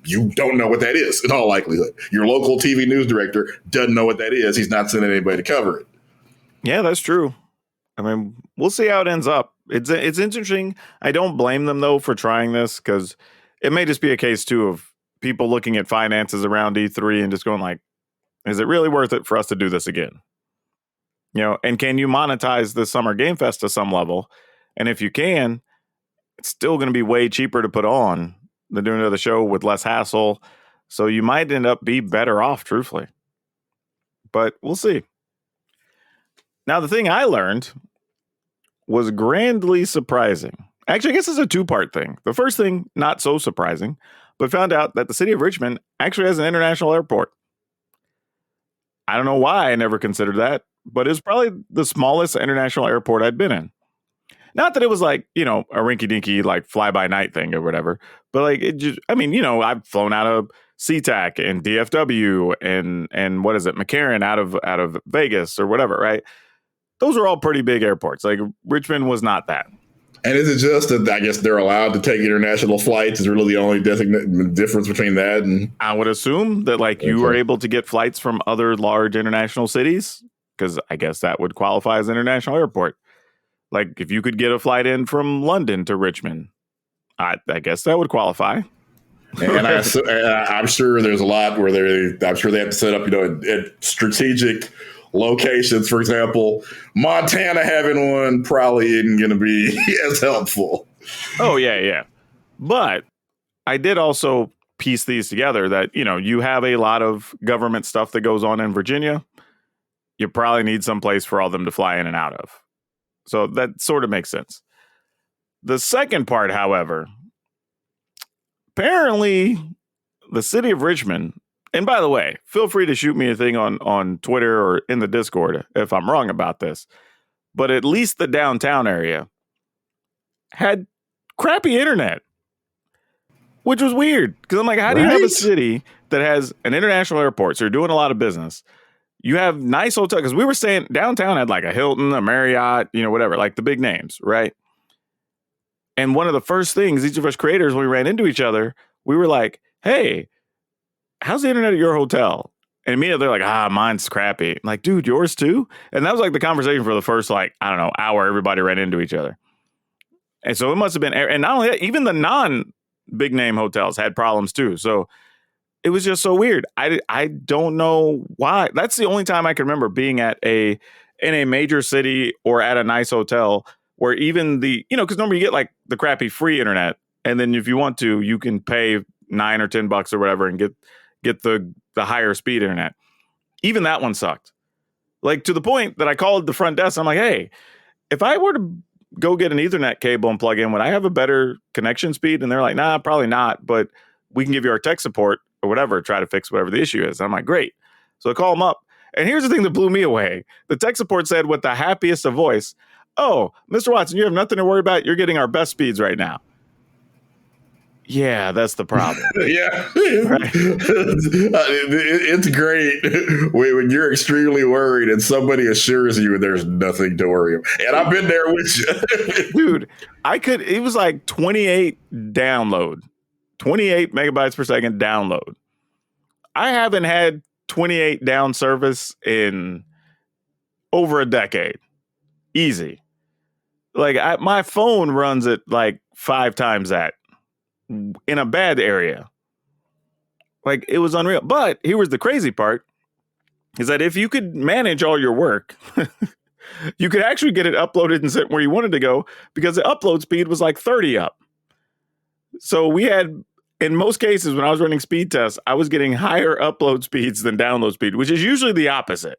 you don't know what that is in all likelihood. Your local TV news director doesn't know what that is. He's not sending anybody to cover it. Yeah, that's true. I mean, we'll see how it ends up. It's interesting. I don't blame them, though, for trying this because it may just be a case, too, of people looking at finances around E3 and just going like, is it really worth it for us to do this again? And can you monetize the Summer Game Fest to some level? And if you can, it's still going to be way cheaper to put on than doing another show with less hassle. So you might end up be better off, truthfully. But we'll see. Now, the thing I learned was grandly surprising. Actually, I guess it's a two-part thing. The first thing, not so surprising, but found out that the city of Richmond actually has an international airport. I don't know why I never considered that, but it's probably the smallest international airport I'd been in. Not that it was like, a rinky-dinky, like fly-by-night thing or whatever, but like it just, I've flown out of SeaTac and DFW and what is it, McCarran out of Vegas or whatever, right? Those are all pretty big airports. Like Richmond was not that. And is it just that I guess they're allowed to take international flights? Is really the only difference between that? And I would assume that you were able to get flights from other large international cities, because I guess that would qualify as an international airport. Like if you could get a flight in from London to Richmond, I guess that would qualify. And I'm sure there's a lot where I'm sure they have to set up, at strategic locations. For example, Montana having one probably isn't going to be as helpful. Oh, yeah. But I did also piece these together that, you have a lot of government stuff that goes on in Virginia. You probably need some place for all them to fly in and out of. So that sort of makes sense. The second part, however, apparently the city of Richmond, and by the way, feel free to shoot me a thing on Twitter or in the Discord if I'm wrong about this, but at least the downtown area had crappy internet, which was weird. Because I'm like, how do you have a city that has an international airport, so you're doing a lot of business, you have nice hotels, because we were saying downtown had like a Hilton, a Marriott, whatever, like the big names, right? And one of the first things each of us creators, when we ran into each other, we were like, hey, how's the internet at your hotel? And immediately they're like, mine's crappy. I'm like, dude, yours too? And that was like the conversation for the first, hour, everybody ran into each other. And so it must have been, and not only that, even the non-big name hotels had problems too. So it was just so weird. I don't know why. That's the only time I can remember being in a major city or at a nice hotel where even because normally you get like the crappy free internet, and then if you want to, you can pay $9 or $10 or whatever and get the higher speed internet. Even that one sucked. Like to the point that I called the front desk. I'm like, hey, if I were to go get an Ethernet cable and plug in, would I have a better connection speed? And they're like, nah, probably not, but we can give you our tech support or whatever, try to fix whatever the issue is. And I'm like, great. So I call them up. And here's the thing that blew me away. The tech support said with the happiest of voice, oh, Mr. Watson, you have nothing to worry about. You're getting our best speeds right now. Yeah, that's the problem. Yeah. Right. It's great when you're extremely worried and somebody assures you there's nothing to worry about. And I've been there with you. Dude, it was like 28 megabytes per second download. I haven't had 28 down service in over a decade. Easy. Like my phone runs at like 5 times that in a bad area. Like it was unreal. But here was the crazy part is that if you could manage all your work, you could actually get it uploaded and sent where you wanted to go, because the upload speed was like 30 up. So we had, in most cases, when I was running speed tests, I was getting higher upload speeds than download speed, which is usually the opposite.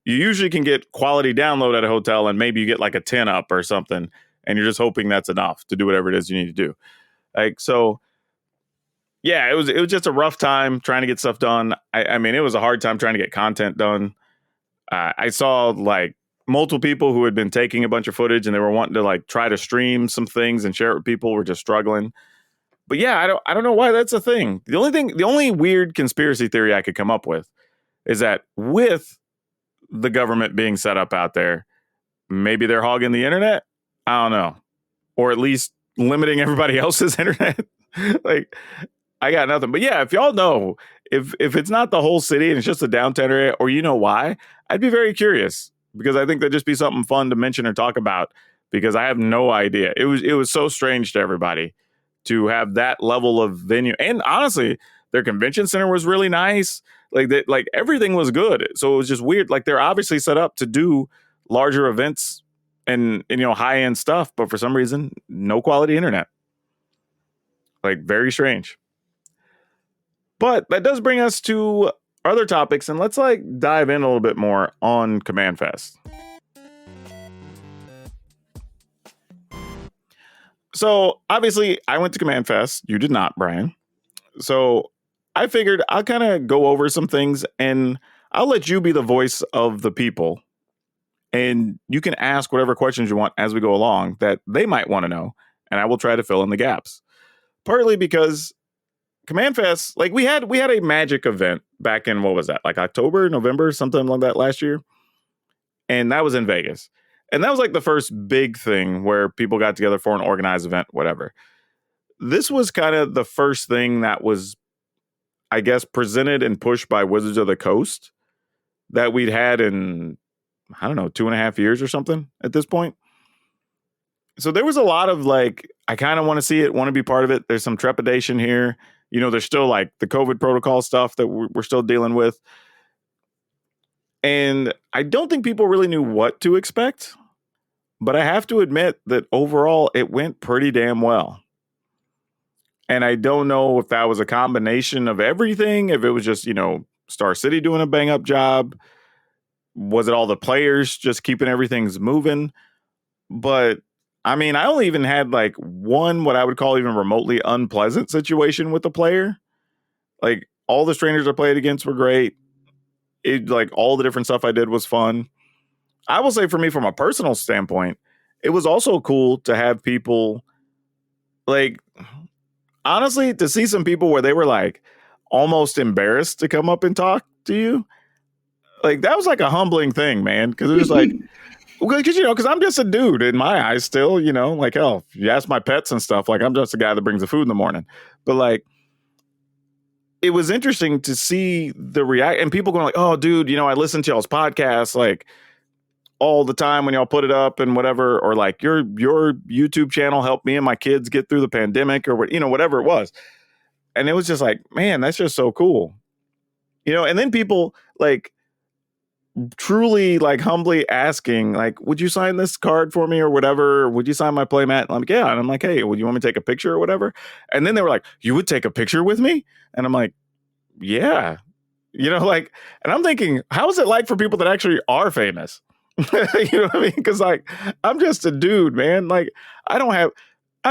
You usually can get quality download at a hotel and maybe you get like a 10 up or something, and you're just hoping that's enough to do whatever it is you need to do. So yeah, it was just a rough time trying to get stuff done. I mean, it was a hard time trying to get content done. I saw like multiple people who had been taking a bunch of footage and they were wanting to like try to stream some things and share it with people, were just struggling. But yeah, I don't know why that's a thing. The only weird conspiracy theory I could come up with is that with the government being set up out there, maybe they're hogging the internet. I don't know. Or at least limiting everybody else's internet. Like, I got nothing. But yeah, if y'all know, if it's not the whole city and it's just the downtown area, or you know why, I'd be very curious, because I think that'd just be something fun to mention or talk about, because I have no idea. It was so strange to everybody to have that level of venue. And honestly, their convention center was really nice. Like everything was good. So it was just weird. Like they're obviously set up to do larger events and high end stuff, but for some reason, no quality internet. Like very strange. But that does bring us to other topics, and let's dive in a little bit more on CommandFest. So obviously I went to CommandFest. You did not, Brian. So I figured I'll kind of go over some things and I'll let you be the voice of the people. And you can ask whatever questions you want as we go along that they might want to know. And I will try to fill in the gaps. Partly because CommandFest, like we had a Magic event back in, what was that? Like October, November, something like that last year. And that was in Vegas. And that was like the first big thing where people got together for an organized event, whatever. This was kind of the first thing that was, I guess, presented and pushed by Wizards of the Coast that we'd had in, I don't know, 2.5 years or something at this point. So there was a lot of like, I kind of want to see it, want to be part of it. There's some trepidation here. You know, there's still like the COVID protocol stuff that we're still dealing with. And I don't think people really knew what to expect. But I have to admit that overall, it went pretty damn well. And I don't know if that was a combination of everything, if it was just, you know, Star City doing a bang up job. Was it all the players just keeping everything's moving? But I mean, I only even had like one, what I would call even remotely unpleasant situation with the player. Like all the strangers I played against were great. It like all the different stuff I did was fun. I will say for me, from a personal standpoint, it was also cool to have people like, honestly, to see some people where they were like almost embarrassed to come up and talk to you. Like that was like a humbling thing, man. Cause it was like, because, you know, because I'm just a dude in my eyes still, you know, like, hell, if you ask my pets and stuff, like I'm just a guy that brings the food in the morning. But like, it was interesting to see the react and people going like, oh, dude, you know, I listen to y'all's podcast like all the time when y'all put it up and whatever, or like your YouTube channel helped me and my kids get through the pandemic or what, you know, whatever it was. And it was just like, man, that's just so cool. You know, and then people like truly like humbly asking, like, would you sign this card for me or whatever? Would you sign my playmat? And I'm like, yeah. And I'm like, hey, would you want me to take a picture or whatever? And then they were like, you would take a picture with me? And I'm like, yeah. You know, like, and I'm thinking, how is it like for people that actually are famous? You know what I mean? Because like, I'm just a dude, man. Like, I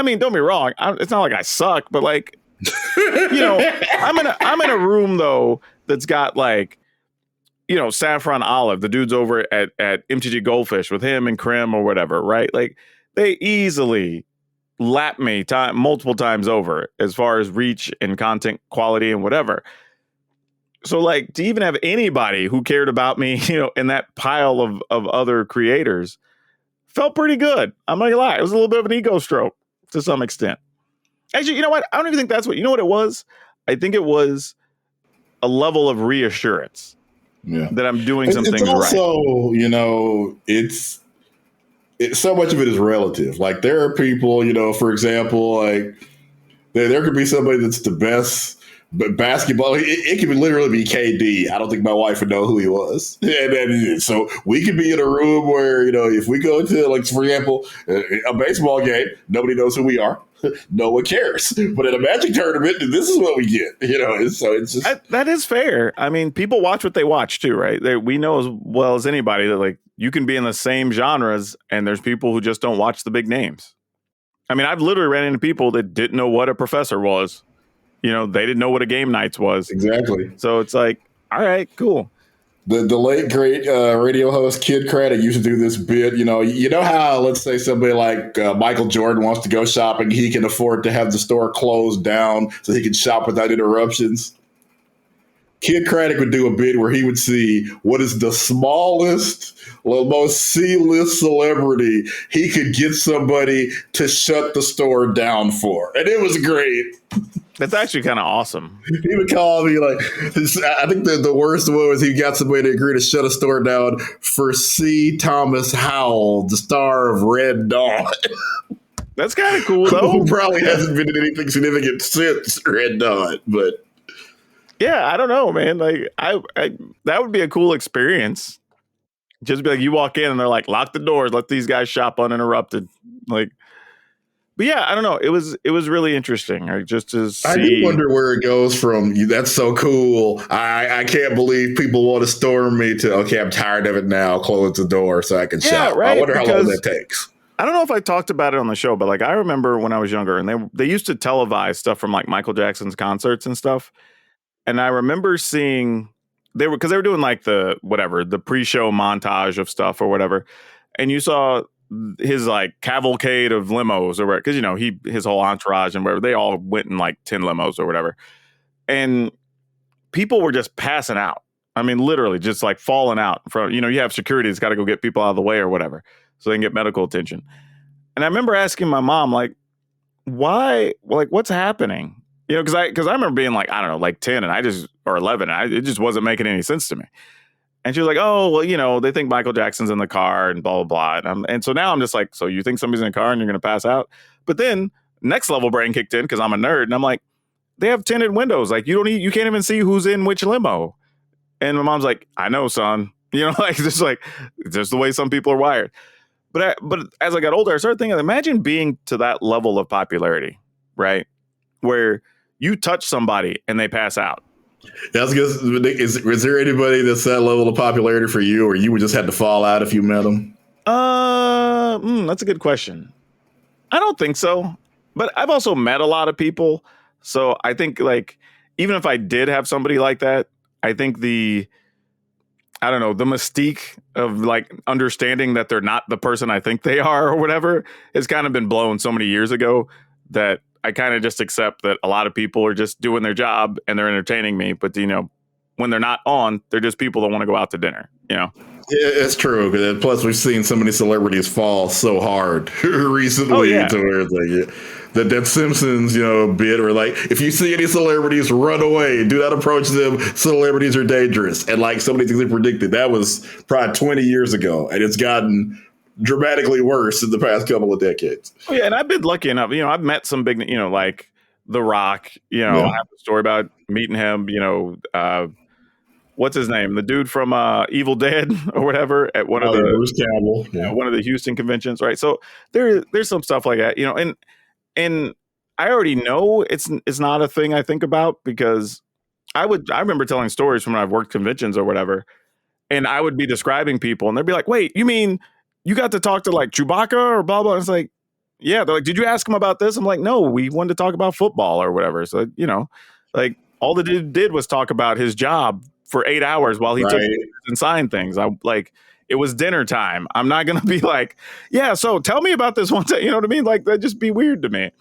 mean, don't be wrong. It's not like I suck, but like, you know, I'm in a room though that's got like, you know, Saffron Olive, the dudes over at MTG Goldfish with him and Krim or whatever, right? Like they easily lap me multiple times over as far as reach and content quality and whatever. So like to even have anybody who cared about me, you know, in that pile of other creators felt pretty good. I'm not gonna lie. It was a little bit of an ego stroke to some extent. Actually, you know what? I don't even think that's what, you know what it was? I think it was a level of reassurance that I'm doing some things right. You know, it's so much of it is relative. Like there are people, you know, for example, like there could be somebody that's the best. But basketball, it could literally be KD. I don't think my wife would know who he was. And so we could be in a room where, you know, if we go to, like, for example, a baseball game, nobody knows who we are. No one cares. But in a Magic tournament, this is what we get. You know, so it's just... That is fair. I mean, people watch what they watch, too, right? We know as well as anybody that, like, you can be in the same genres, and there's people who just don't watch the big names. I mean, I've literally ran into people that didn't know what a professor was. You know, they didn't know what a game nights was. Exactly. So it's like, all right, cool. The late great radio host Kid Craddock used to do this bit. You know how, let's say somebody like Michael Jordan wants to go shopping, he can afford to have the store closed down so he can shop without interruptions. Kid Craddock would do a bit where he would see what is the smallest, most C-list celebrity he could get somebody to shut the store down for. And it was great. That's actually kind of awesome. He would call me like, I think the worst one was he got somebody to agree to shut a store down for C. Thomas Howell, the star of Red Dawn. That's kind of cool, though. Who probably hasn't been in anything significant since Red Dawn, but... Yeah, I don't know, man. Like, I that would be a cool experience. Just be like, you walk in and they're like, lock the doors, let these guys shop uninterrupted. Like, but yeah, I don't know. It was really interesting. Right? Just to see. I do wonder where it goes from. That's so cool. I can't believe people want to storm me to. Okay, I'm tired of it now. Close the door so I can shop. Right, I wonder how long that takes. I don't know if I talked about it on the show, but like I remember when I was younger, and they used to televise stuff from like Michael Jackson's concerts and stuff. And I remember seeing because they were doing like the pre-show montage of stuff or whatever, and you saw his like cavalcade of limos or whatever, because his whole entourage and whatever, they all went in like 10 limos or whatever, and people were just passing out. I mean, literally just like falling out from, you have security that's got to go get people out of the way or whatever so they can get medical attention. And I remember asking my mom, like, why, like, what's happening? Because I remember being like, I don't know, like 10 or 11, and it just wasn't making any sense to me. And she was like, oh, well, they think Michael Jackson's in the car and blah, blah, blah. And so now I'm just like, so you think somebody's in a car and you're going to pass out? But then next level brain kicked in because I'm a nerd. And I'm like, they have tinted windows. Like you can't even see who's in which limo. And my mom's like, I know, son. Like just the way some people are wired. But as I got older, I started thinking, imagine being to that level of popularity, right? Where you touch somebody and they pass out. Yeah, is there anybody that's that level of popularity for you, or you would just have to fall out if you met them? That's a good question. I don't think so, but I've also met a lot of people. So I think like, even if I did have somebody like that, I think the mystique of like understanding that they're not the person I think they are or whatever has kind of been blown so many years ago that I kind of just accept that a lot of people are just doing their job and they're entertaining me. But, when they're not on, they're just people that want to go out to dinner, Yeah, it's true. Plus, we've seen so many celebrities fall so hard recently. Oh, yeah. To where it's like, that Simpsons, bit, or like, if you see any celebrities, run away. Do not approach them. Celebrities are dangerous. And like so many things they predicted, that was probably 20 years ago. And it's gotten dramatically worse in the past couple of decades. Oh, yeah. And I've been lucky enough, I've met some big, like The Rock, I have a story about meeting him, what's his name? The dude from Evil Dead or whatever at one of the Bruce Campbell, one of the Houston conventions, right? So there's some stuff like that, and I already know it's not a thing I think about because I remember telling stories from when I've worked conventions or whatever, and I would be describing people and they'd be like, wait, you mean you got to talk to like Chewbacca or blah, blah. And it's like, yeah. They're like, did you ask him about this? I'm like, no, we wanted to talk about football or whatever. So, like all the dude did was talk about his job for 8 hours while he took and signed things. It was dinner time. I'm not going to be like, yeah, so tell me about this one time. You know what I mean? Like, that'd just be weird to me.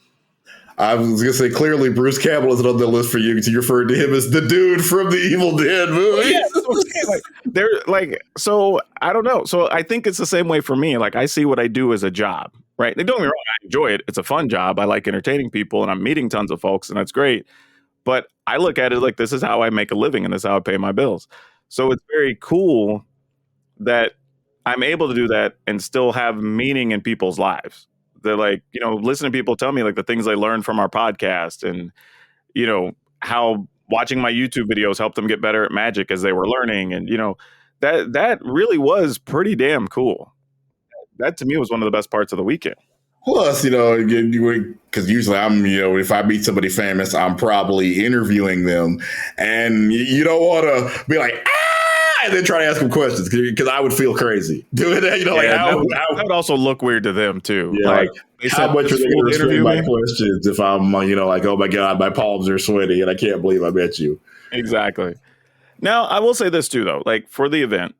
I was going to say, clearly, Bruce Campbell isn't on the list for you because you referred to him as the dude from the Evil Dead movie. Yeah, that's what I'm saying. Like, they're like, so I don't know. So I think it's the same way for me. Like, I see what I do as a job, right? And don't get me wrong, I enjoy it. It's a fun job. I like entertaining people and I'm meeting tons of folks and that's great. But I look at it like this is how I make a living and this is how I pay my bills. So it's very cool that I'm able to do that and still have meaning in people's lives. They're like, listen to people tell me like the things they learned from our podcast and, how watching my YouTube videos helped them get better at Magic as they were learning. And, that really was pretty damn cool. That to me was one of the best parts of the weekend. Plus, because usually I'm, if I meet somebody famous, I'm probably interviewing them, and you don't want to be like, and then try to ask them questions because I would feel crazy doing that. That would also look weird to them too. Yeah, like how much are they going to respect my questions if I'm, like, oh my God, my palms are sweaty and I can't believe I met you. Exactly. Now, I will say this too, though, like for the event,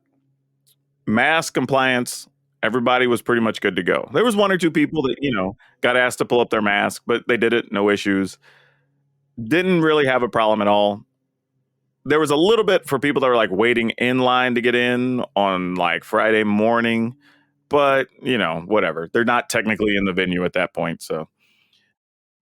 mask compliance. Everybody was pretty much good to go. There was one or two people that, got asked to pull up their mask, but they did it. No issues. Didn't really have a problem at all. There was a little bit for people that were like waiting in line to get in on like Friday morning, but whatever. They're not technically in the venue at that point. So,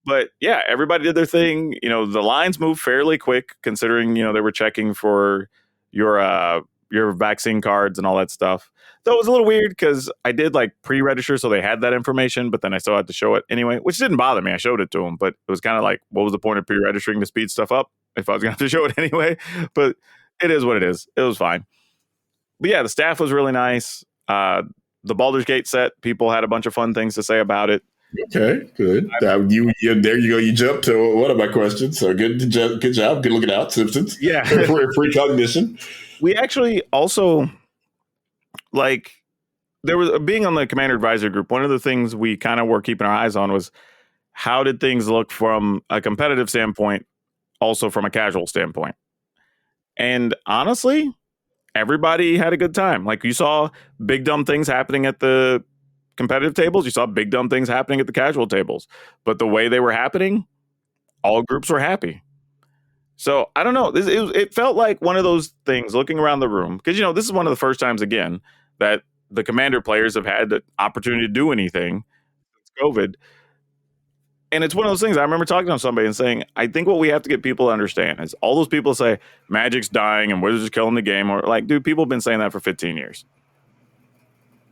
but yeah, everybody did their thing. The lines moved fairly quick considering, they were checking for your vaccine cards and all that stuff. Though it was a little weird because I did like pre-register, so they had that information, but then I still had to show it anyway, which didn't bother me. I showed it to them, but it was kind of like, what was the point of pre-registering to speed stuff up if I was going to have to show it anyway? But it is what it is. It was fine. But yeah, the staff was really nice. The Baldur's Gate set, people had a bunch of fun things to say about it. Okay, good. There you go. You jumped to one of my questions. So good job. Good looking out, Simpsons. Yeah. Precognition. We actually also, like, there was being on the Commander Advisory Group. One of the things we kind of were keeping our eyes on was how did things look from a competitive standpoint, also from a casual standpoint. And honestly, everybody had a good time. Like you saw big dumb things happening at the competitive tables, you saw big dumb things happening at the casual tables. But the way they were happening, all groups were happy. So I don't know. It felt like one of those things looking around the room, because this is one of the first times again that the Commander players have had the opportunity to do anything since COVID. And it's one of those things. I remember talking to somebody and saying, I think what we have to get people to understand is all those people say Magic's dying and Wizards are killing the game. Or like, dude, people have been saying that for 15 years.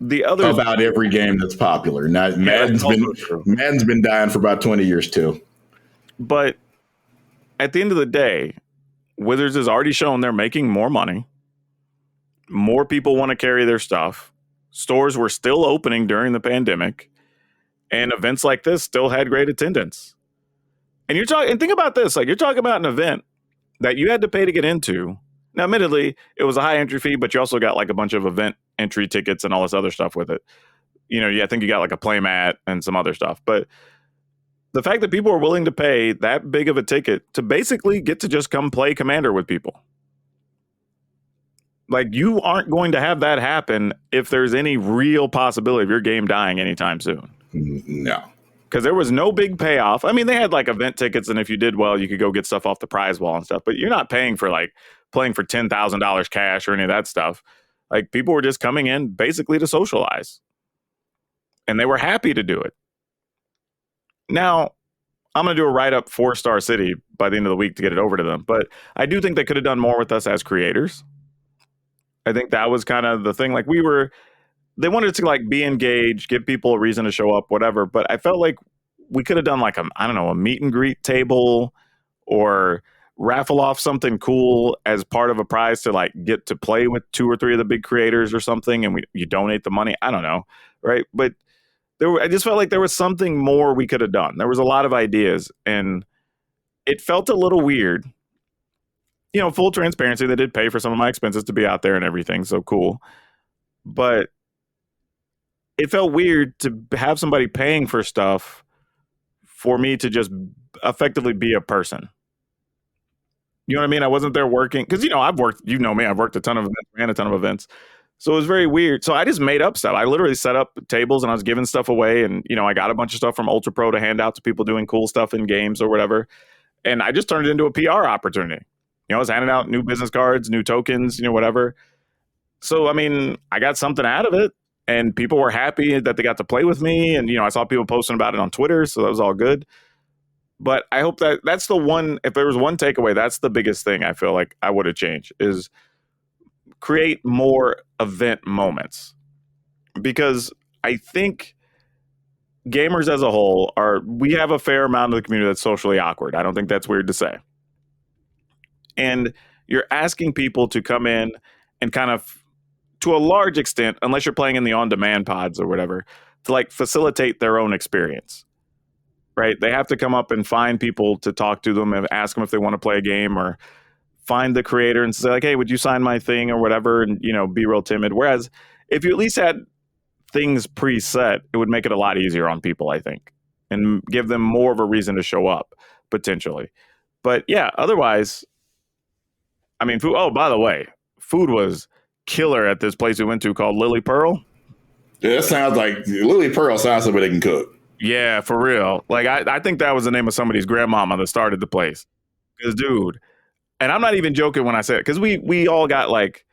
The other about every game that's popular. Not Madden's been dying for about 20 years too. But at the end of the day, Wizards has already shown they're making more money. More people want to carry their stuff. Stores were still opening during the pandemic. And events like this still had great attendance. And think about this, like you're talking about an event that you had to pay to get into. Now, admittedly, it was a high entry fee, but you also got like a bunch of event entry tickets and all this other stuff with it. I think you got like a play mat and some other stuff. But the fact that people are willing to pay that big of a ticket to basically get to just come play Commander with people. Like you aren't going to have that happen if there's any real possibility of your game dying anytime soon. No. Because there was no big payoff. I mean, they had like event tickets, and if you did well, you could go get stuff off the prize wall and stuff. But you're not paying for like playing for $10,000 cash or any of that stuff. Like people were just coming in basically to socialize. And they were happy to do it. Now, I'm going to do a write-up 4-star city by the end of the week to get it over to them. But I do think they could have done more with us as creators. I think that was kind of the thing. Like they wanted to like be engaged, give people a reason to show up, whatever. But I felt like we could have done like a meet and greet table or raffle off something cool as part of a prize to like get to play with 2 or 3 of the big creators or something. And you donate the money. I don't know. Right. But I just felt like there was something more we could have done. There was a lot of ideas and it felt a little weird. Full transparency, they did pay for some of my expenses to be out there and everything. So cool. But it felt weird to have somebody paying for stuff for me to just effectively be a person. You know what I mean? I wasn't there working because, I've worked, me, I've worked a ton of events, ran a ton of events. So it was very weird. So I just made up stuff. I literally set up tables and I was giving stuff away. And, I got a bunch of stuff from Ultra Pro to hand out to people doing cool stuff in games or whatever. And I just turned it into a PR opportunity. I was handing out new business cards, new tokens, whatever. So, I mean, I got something out of it. And people were happy that they got to play with me. And, I saw people posting about it on Twitter. So that was all good. But I hope that's the one, if there was one takeaway, that's the biggest thing I feel like I would have changed is create more event moments. Because I think gamers as a whole we have a fair amount of the community that's socially awkward. I don't think that's weird to say. And you're asking people to come in and kind of, to a large extent, unless you're playing in the on-demand pods or whatever, to like facilitate their own experience, right? They have to come up and find people to talk to them and ask them if they want to play a game or find the creator and say like, hey, would you sign my thing or whatever? And, be real timid. Whereas if you at least had things preset, it would make it a lot easier on people, I think, and give them more of a reason to show up potentially. But yeah, otherwise, I mean, food. Oh, by the way, food was killer at this place we went to called Lily Pearl. Yeah, that sounds like Lily Pearl sounds like they can cook. Yeah, for real. Like I think that was the name of somebody's grandmama that started the place. Because dude, and I'm not even joking when I say it, because we all got like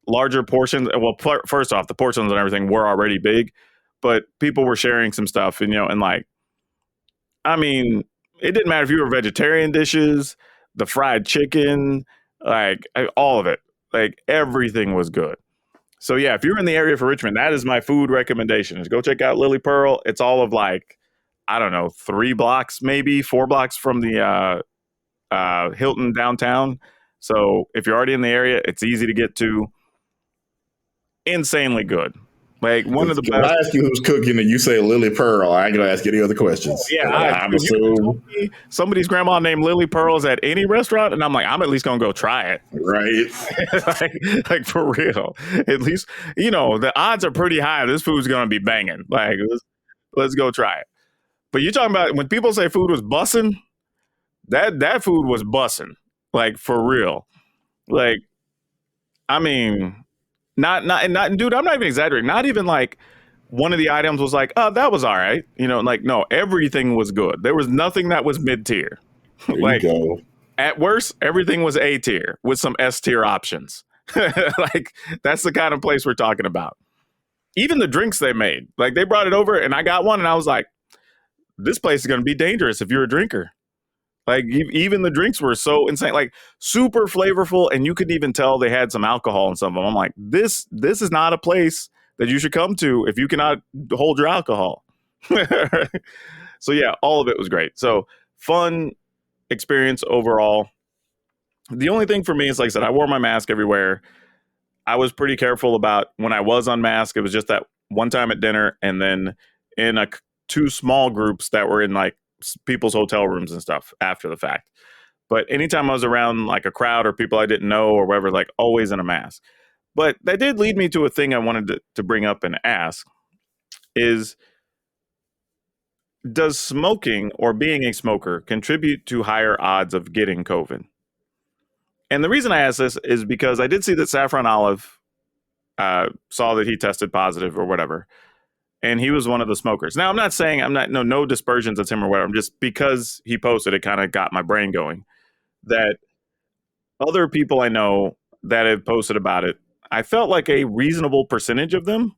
larger portions. Well, first off, the portions and everything were already big, but people were sharing some stuff, and and like, I mean, it didn't matter if you were vegetarian dishes, the fried chicken, like all of it. Like everything was good. So yeah, if you're in the area for Richmond, that is my food recommendation is go check out Lily Pearl. It's all of like, I don't know, 3 blocks, maybe 4 blocks from the Hilton downtown. So if you're already in the area, it's easy to get to. Insanely good. Like one of the When I best. ask you who's cooking and you say Lily Pearl, I ain't gonna ask any other questions. Yeah, I'm if you told assuming, me somebody's grandma named Lily Pearls at any restaurant, and I'm like, I'm at least gonna go try it. right? like for real. At least the odds are pretty high. This food's gonna be banging. Like let's go try it. But you're talking about when people say food was bussing, that food was bussing. Like for real. Like I mean, not dude, I'm not even exaggerating. Not even like one of the items was like, oh, that was all right. Like no, everything was good. There was nothing that was mid tier. There Like you go. at worst, everything was A tier with some S tier options. Like that's the kind of place we're talking about. Even the drinks they made, like they brought it over and I got one and I was like, this place is going to be dangerous if you're a drinker. Like even the drinks were so insane, like super flavorful, and you could even tell they had some alcohol in some of them. I'm like, this is not a place that you should come to if you cannot hold your alcohol. So yeah, all of it was great. So fun experience overall. The only thing for me is, like I said, I wore my mask everywhere. I was pretty careful about when I was unmasked. It was just that one time at dinner, and then in two small groups that were in like people's hotel rooms and stuff after the fact. But anytime I was around like a crowd or people I didn't know or whatever, like always in a mask. But that did lead me to a thing I wanted to bring up and ask is, does smoking or being a smoker contribute to higher odds of getting COVID? And the reason I ask this is because I did see that Saffron Olive saw that he tested positive or whatever, and he was one of the smokers. Now, I'm not saying no dispersions at him or whatever. Just because he posted, it kind of got my brain going. That other people I know that have posted about it, I felt like a reasonable percentage of them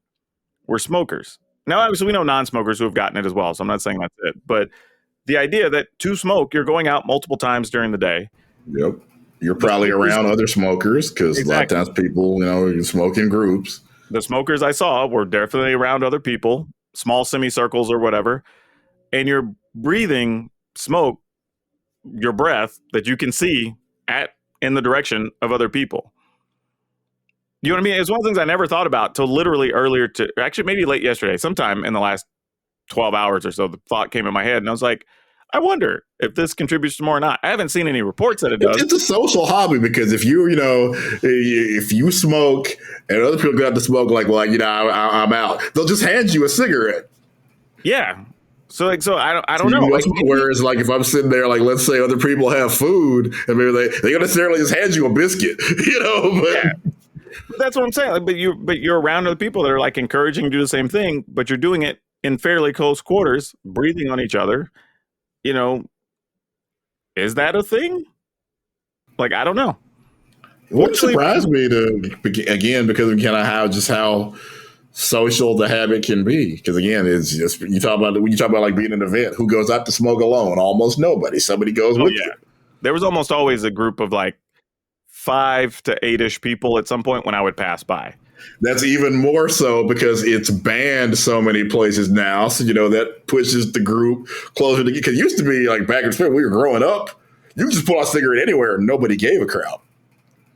were smokers. Now, obviously, we know non-smokers who have gotten it as well, so I'm not saying that's it. But the idea that to smoke, you're going out multiple times during the day. Yep. You're probably around other smokers because Exactly. a lot of times people, you smoke in groups. The smokers I saw were definitely around other people, small semicircles or whatever, and you're breathing smoke, your breath that you can see in the direction of other people. You know what I mean? It's one of the things I never thought about till literally actually maybe late yesterday, sometime in the last 12 hours or so, the thought came in my head and I was like, I wonder if this contributes to more or not. I haven't seen any reports that it does. It's a social hobby because if if you smoke and other people got to smoke, like, well, I'm out. They'll just hand you a cigarette. Yeah. So I don't know. Like, whereas like if I'm sitting there, like let's say other people have food and maybe they don't necessarily just hand you a biscuit, But, yeah. But that's what I'm saying. Like, but you're around other people that are like encouraging you to do the same thing, but you're doing it in fairly close quarters, breathing on each other. Is that a thing? Like, I don't know. It wouldn't surprise me again because of how social the habit can be. Because again, it's just when you talk about like being in an event, who goes out to smoke alone? Almost nobody. Somebody goes with you. There was almost always a group of like 5 to 8-ish people at some point when I would pass by. That's even more so because it's banned so many places now. So, that pushes the group closer to, because it used to be like back in the when we were growing up, you could just pull out a cigarette anywhere and nobody gave a crap.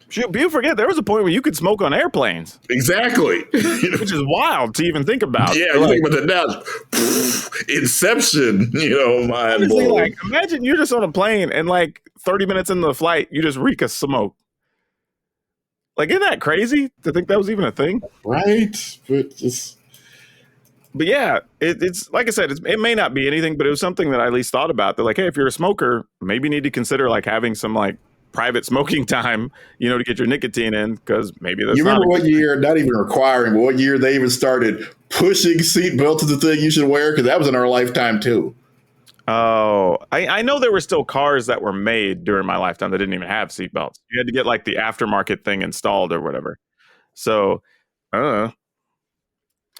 People forget there was a point where you could smoke on airplanes. Exactly. Which is wild to even think about. Yeah, you think about that now. Inception, mind honestly, blowing. like, imagine you're just on a plane and like 30 minutes into the flight, you just reek of smoke. Like, isn't that crazy to think that was even a thing? Right. But yeah, it's like I said, it may not be anything, but it was something that I at least thought about. They're like, hey, if you're a smoker, maybe you need to consider like having some like private smoking time, to get your nicotine in, because maybe that's. You remember what year? Not even requiring, but what year they even started pushing seatbelts as the thing you should wear? Because that was in our lifetime too. Oh, I know there were still cars that were made during my lifetime that didn't even have seatbelts. You had to get like the aftermarket thing installed or whatever. So, I don't know.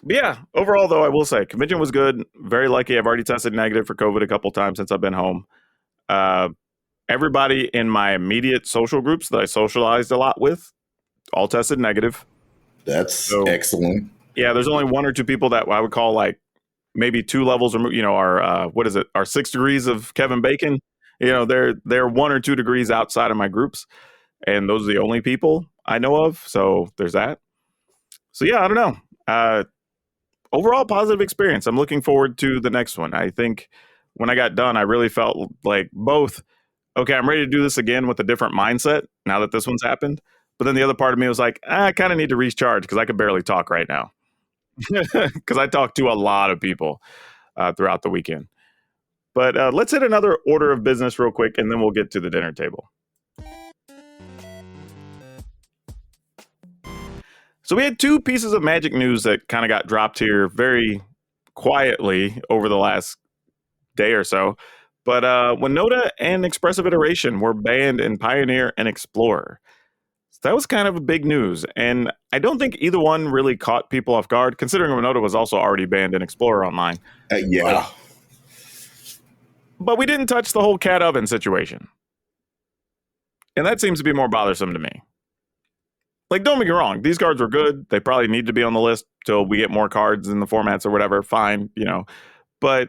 But yeah, overall though, I will say convention was good. Very lucky. I've already tested negative for COVID a couple times since I've been home. Everybody in my immediate social groups that I socialized a lot with all tested negative. That's excellent. Yeah, there's only 1 or 2 people that I would call like maybe 2 levels removed, our what is it? Our 6 degrees of Kevin Bacon. They're 1 or 2 degrees outside of my groups, and those are the only people I know of. So there's that. So yeah, I don't know. overall positive experience. I'm looking forward to the next one. I think when I got done, I really felt like both, okay, I'm ready to do this again with a different mindset now that this one's happened. But then the other part of me was like, I kind of need to recharge because I could barely talk right now. Because I talked to a lot of people throughout the weekend. But let's hit another order of business real quick, and then we'll get to the dinner table. So we had two pieces of Magic news that kind of got dropped here very quietly over the last day or so. But Winota and Expressive Iteration were banned in Pioneer and Explorer. So that was kind of a big news. And I don't think either one really caught people off guard, considering Winota was also already banned in Explorer Online. Yeah. But we didn't touch the whole cat oven situation. And that seems to be more bothersome to me. Like, don't get me wrong, these cards were good. They probably need to be on the list till we get more cards in the formats or whatever. Fine, But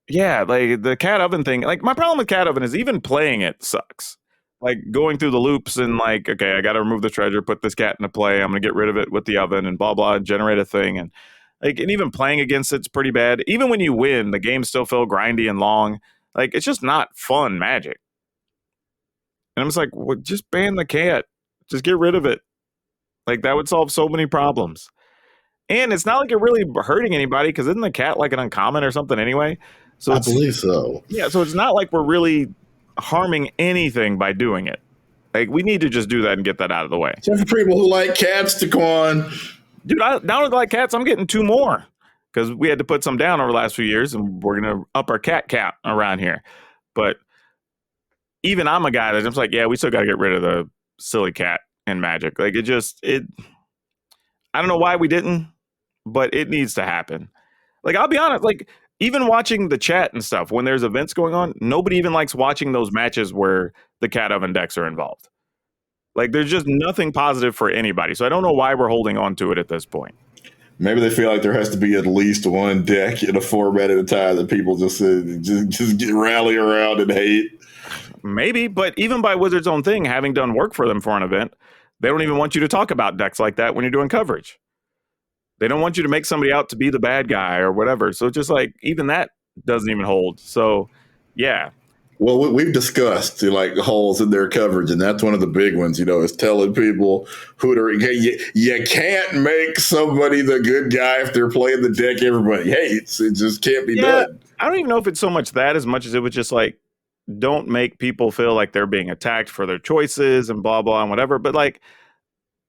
yeah, like the cat oven thing, like my problem with cat oven is even playing it sucks. Like going through the loops and like, okay, I got to remove the treasure, put this cat into play. I'm going to get rid of it with the oven and blah, blah, and generate a thing. And even playing against it's pretty bad. Even when you win, the games still feel grindy and long. Like, it's just not fun Magic. And I'm just like, well, just ban the cat. Just get rid of it. Like, that would solve so many problems. And it's not like you're really hurting anybody because isn't the cat like an uncommon or something anyway? So I believe so. Yeah, so it's not like we're really harming anything by doing it. Like, we need to just do that and get that out of the way. Except for people who like cats, Daquan. Dude, now with like cats, I'm getting 2 more because we had to put some down over the last few years, and we're gonna up our cat count around here. But even I'm a guy that's just like, yeah, we still got to get rid of the silly cat in Magic. Like, I don't know why we didn't, but it needs to happen. Like, I'll be honest, like, even watching the chat and stuff, when there's events going on, nobody even likes watching those matches where the cat oven decks are involved. Like, there's just nothing positive for anybody. So I don't know why we're holding on to it at this point. Maybe they feel like there has to be at least one deck in a format at a time that people just rally around and hate. Maybe, but even by Wizards' own thing, having done work for them for an event, they don't even want you to talk about decks like that when you're doing coverage. They don't want you to make somebody out to be the bad guy or whatever. So just like, even that doesn't even hold. So, yeah. Well, we've discussed like holes in their coverage, and that's one of the big ones, is telling people you can't make somebody the good guy if they're playing the deck everybody hates. It just can't be done. I don't even know if it's so much that as much as it was just like, don't make people feel like they're being attacked for their choices and blah, blah, and whatever. But like,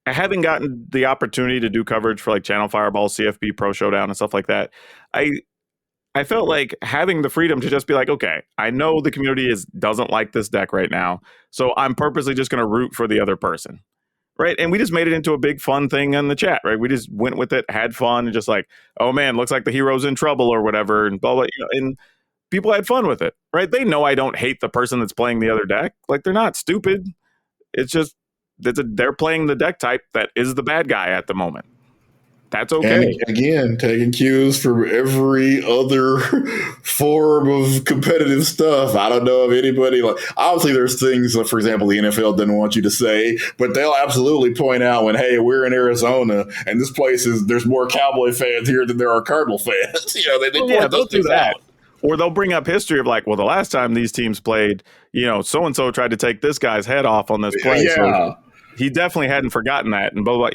having gotten the opportunity to do coverage for like Channel Fireball, CFP Pro Showdown and stuff like that, I felt like having the freedom to just be like, okay, I know the community doesn't like this deck right now, so I'm purposely just going to root for the other person, right? And we just made it into a big fun thing in the chat, right? We just went with it, had fun, and just like, oh man, looks like the hero's in trouble or whatever, and blah, blah, and people had fun with it, right? They know I don't hate the person that's playing the other deck. Like, they're not stupid. It's just they're playing the deck type that is the bad guy at the moment. That's okay. And again, taking cues from every other form of competitive stuff. I don't know of anybody obviously there's things that, for example, the NFL doesn't want you to say, but they'll absolutely point out when, hey, we're in Arizona and this place there's more Cowboy fans here than there are Cardinal fans. They'll do that. Or they'll bring up history of like, well, the last time these teams played, so-and-so tried to take this guy's head off on this play. Yeah. So he definitely hadn't forgotten that. And blah, blah,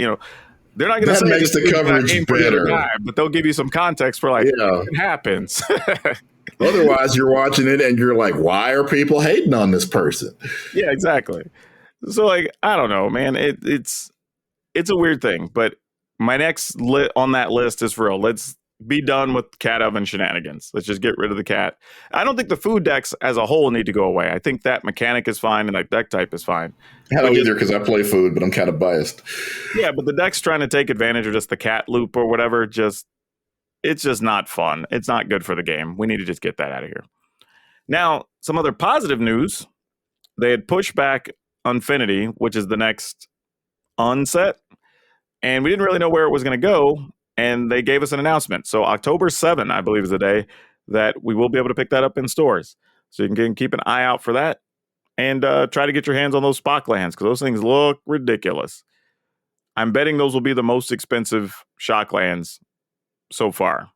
they're not going to say makes the coverage better. Guy, but they'll give you some context for like, it happens. Otherwise, you're watching it and you're like, why are people hating on this person? Yeah, exactly. So like, I don't know, man. It's a weird thing, but my next on that list is for real. Let's be done with cat oven shenanigans. Let's just get rid of the cat. I don't think the food decks as a whole need to go away. I think that mechanic is fine and that deck type is fine. I don't either because I play food, but I'm kind of biased. Yeah, but the deck's trying to take advantage of just the cat loop or whatever. It's just not fun. It's not good for the game. We need to just get that out of here. Now, some other positive news. They had pushed back Unfinity, which is the next unset, and we didn't really know where it was going to go. And they gave us an announcement. So October 7th, I believe, is the day that we will be able to pick that up in stores. So you can keep an eye out for that and try to get your hands on those Spock lands because those things look ridiculous. I'm betting those will be the most expensive shock lands so far.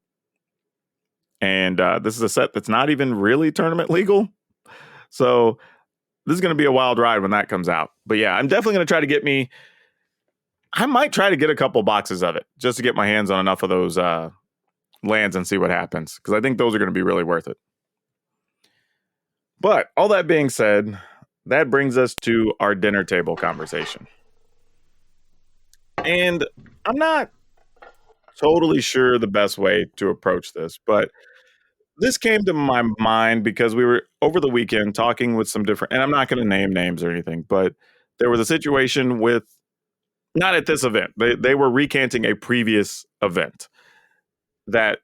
And this is a set that's not even really tournament legal. So this is going to be a wild ride when that comes out. But yeah, I'm definitely going to try to get me. I might try to get a couple boxes of it just to get my hands on enough of those lands and see what happens. Because I think those are going to be really worth it. But all that being said, that brings us to our dinner table conversation. And I'm not totally sure the best way to approach this, but this came to my mind because we were over the weekend talking with some different, and I'm not going to name names or anything, but there was a situation with, not at this event, they were recanting a previous event that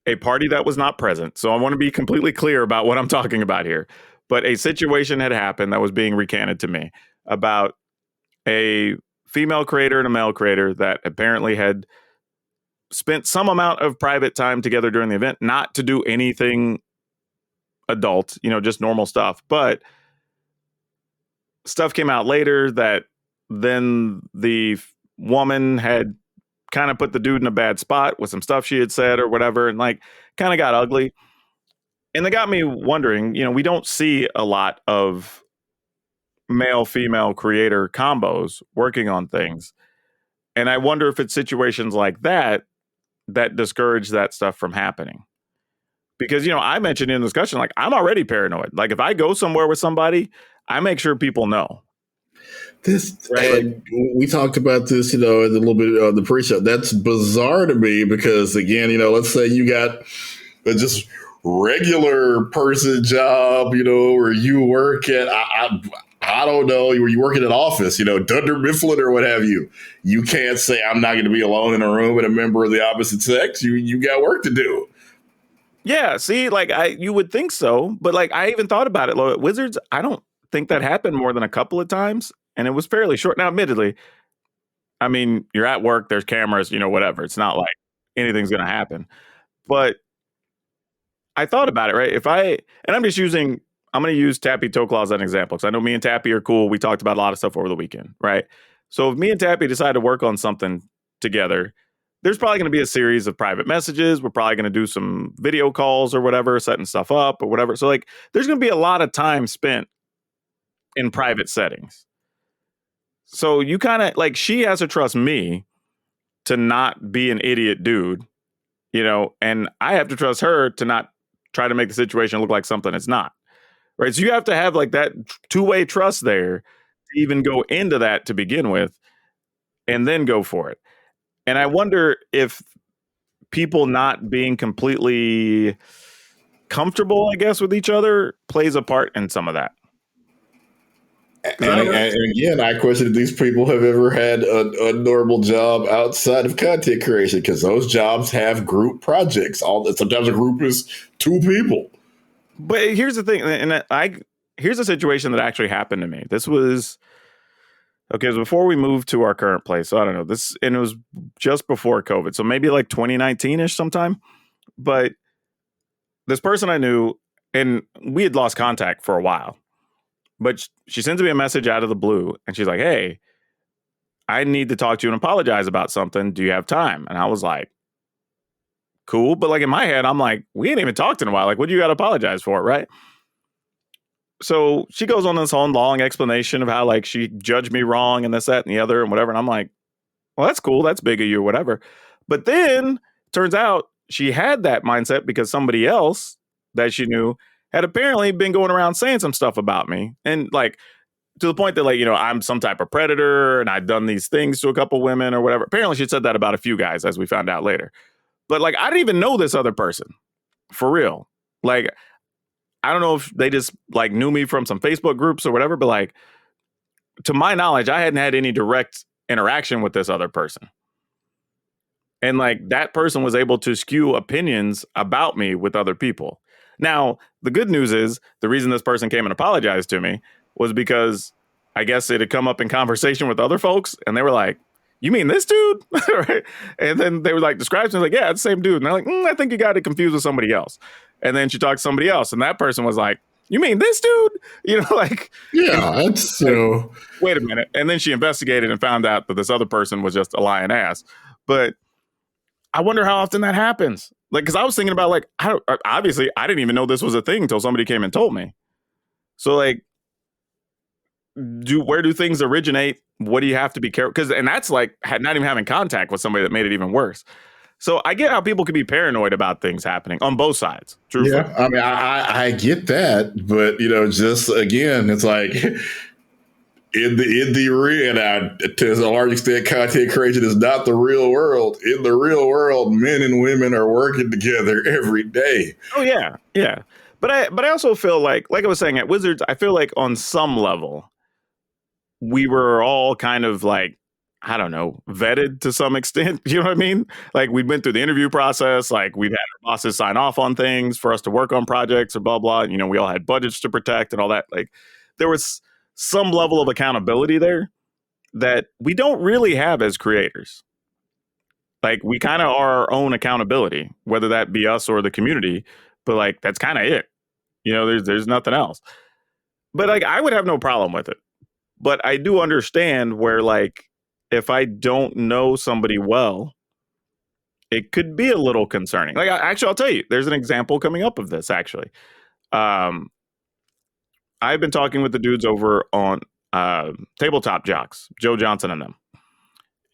a party that was not present. So I want to be completely clear about what I'm talking about here. But a situation had happened that was being recanted to me about a female creator and a male creator that apparently had spent some amount of private time together during the event, not to do anything adult, just normal stuff. But stuff came out later that then the woman had kind of put the dude in a bad spot with some stuff she had said or whatever, and like kind of got ugly. And that got me wondering, we don't see a lot of male female creator combos working on things. And I wonder if it's situations like that discourage that stuff from happening. Because, I mentioned in the discussion, like, I'm already paranoid. Like, if I go somewhere with somebody, I make sure people know. And we talked about this, a little bit on the pre-show. That's bizarre to me because, again, let's say you got a just regular person job, where you work at, I don't know, where you work in an office, Dunder Mifflin or what have you. You can't say I'm not going to be alone in a room with a member of the opposite sex. You got work to do. Yeah, see, like you would think so, but like I even thought about it. Like, at Wizards, I don't think that happened more than a couple of times, and it was fairly short. Now, admittedly, I mean, you're at work, there's cameras, whatever. It's not like anything's going to happen. But I thought about it, right? I'm going to use Tappy Toe Claw as an example, because I know me and Tappy are cool. We talked about a lot of stuff over the weekend, right? So if me and Tappy decide to work on something together, there's probably going to be a series of private messages. We're probably going to do some video calls or whatever, setting stuff up or whatever. So like, there's going to be a lot of time spent in private settings. So you kind of like, she has to trust me to not be an idiot dude, and I have to trust her to not try to make the situation look like something it's not. Right. So you have to have like that two-way trust there to even go into that to begin with and then go for it. And I wonder if people not being completely comfortable, I guess, with each other plays a part in some of that. And again, I question if these people have ever had a normal job outside of content creation, because those jobs have group projects. Sometimes a group is 2 people. But here's the thing, and here's a situation that actually happened to me. This was it was before we moved to our current place. So I don't know and it was just before COVID. So maybe like 2019-ish sometime. But this person I knew, and we had lost contact for a while, but she sends me a message out of the blue and she's like, "Hey, I need to talk to you and apologize about something. Do you have time?" And I was like, cool. But like in my head, I'm like, we ain't even talked in a while. Like, what do you got to apologize for? Right. So she goes on this whole long explanation of how like she judged me wrong and this, that, and the other and whatever. And I'm like, well, that's cool. That's big of you or whatever. But then turns out she had that mindset because somebody else that she knew had apparently been going around saying some stuff about me. And like to the point that like, I'm some type of predator and I'd done these things to a couple women or whatever. Apparently she said that about a few guys, as we found out later. But like, I didn't even know this other person for real. Like, I don't know if they just like knew me from some Facebook groups or whatever, but like, to my knowledge, I hadn't had any direct interaction with this other person. And like that person was able to skew opinions about me with other people. Now, the good news is the reason this person came and apologized to me was because I guess it had come up in conversation with other folks and they were like, "You mean this dude?" Right? And then they were like, describes me like, "Yeah, it's the same dude." And they're like, "I think you got it confused with somebody else." And then she talked to somebody else, and that person was like, "You mean this dude?" Like, yeah, that's wait a minute. And then she investigated and found out that this other person was just a lying ass. But I wonder how often that happens. Like, because I was thinking about, like, obviously, I didn't even know this was a thing until somebody came and told me. So, like, where do things originate? What do you have to be careful? Because, and that's like not even having contact with somebody that made it even worse. So I get how people can be paranoid about things happening on both sides. Truthfully. Yeah, I mean, I get that, but just again, it's like in the real, and to a large extent, content creation is not the real world. In the real world, men and women are working together every day. Oh yeah, yeah. But I also feel like I was saying at Wizards, I feel like on some level, we were all kind of like, I don't know, vetted to some extent. You know what I mean? Like we'd been through the interview process, like we'd had our bosses sign off on things for us to work on projects or blah, blah. We all had budgets to protect and all that. Like there was some level of accountability there that we don't really have as creators. Like we kind of are our own accountability, whether that be us or the community, but like that's kind of it. There's nothing else. But like I would have no problem with it. But I do understand where like if I don't know somebody well, it could be a little concerning. Like actually, I'll tell you, there's an example coming up of this actually. I've been talking with the dudes over on Tabletop Jocks, Joe Johnson and them.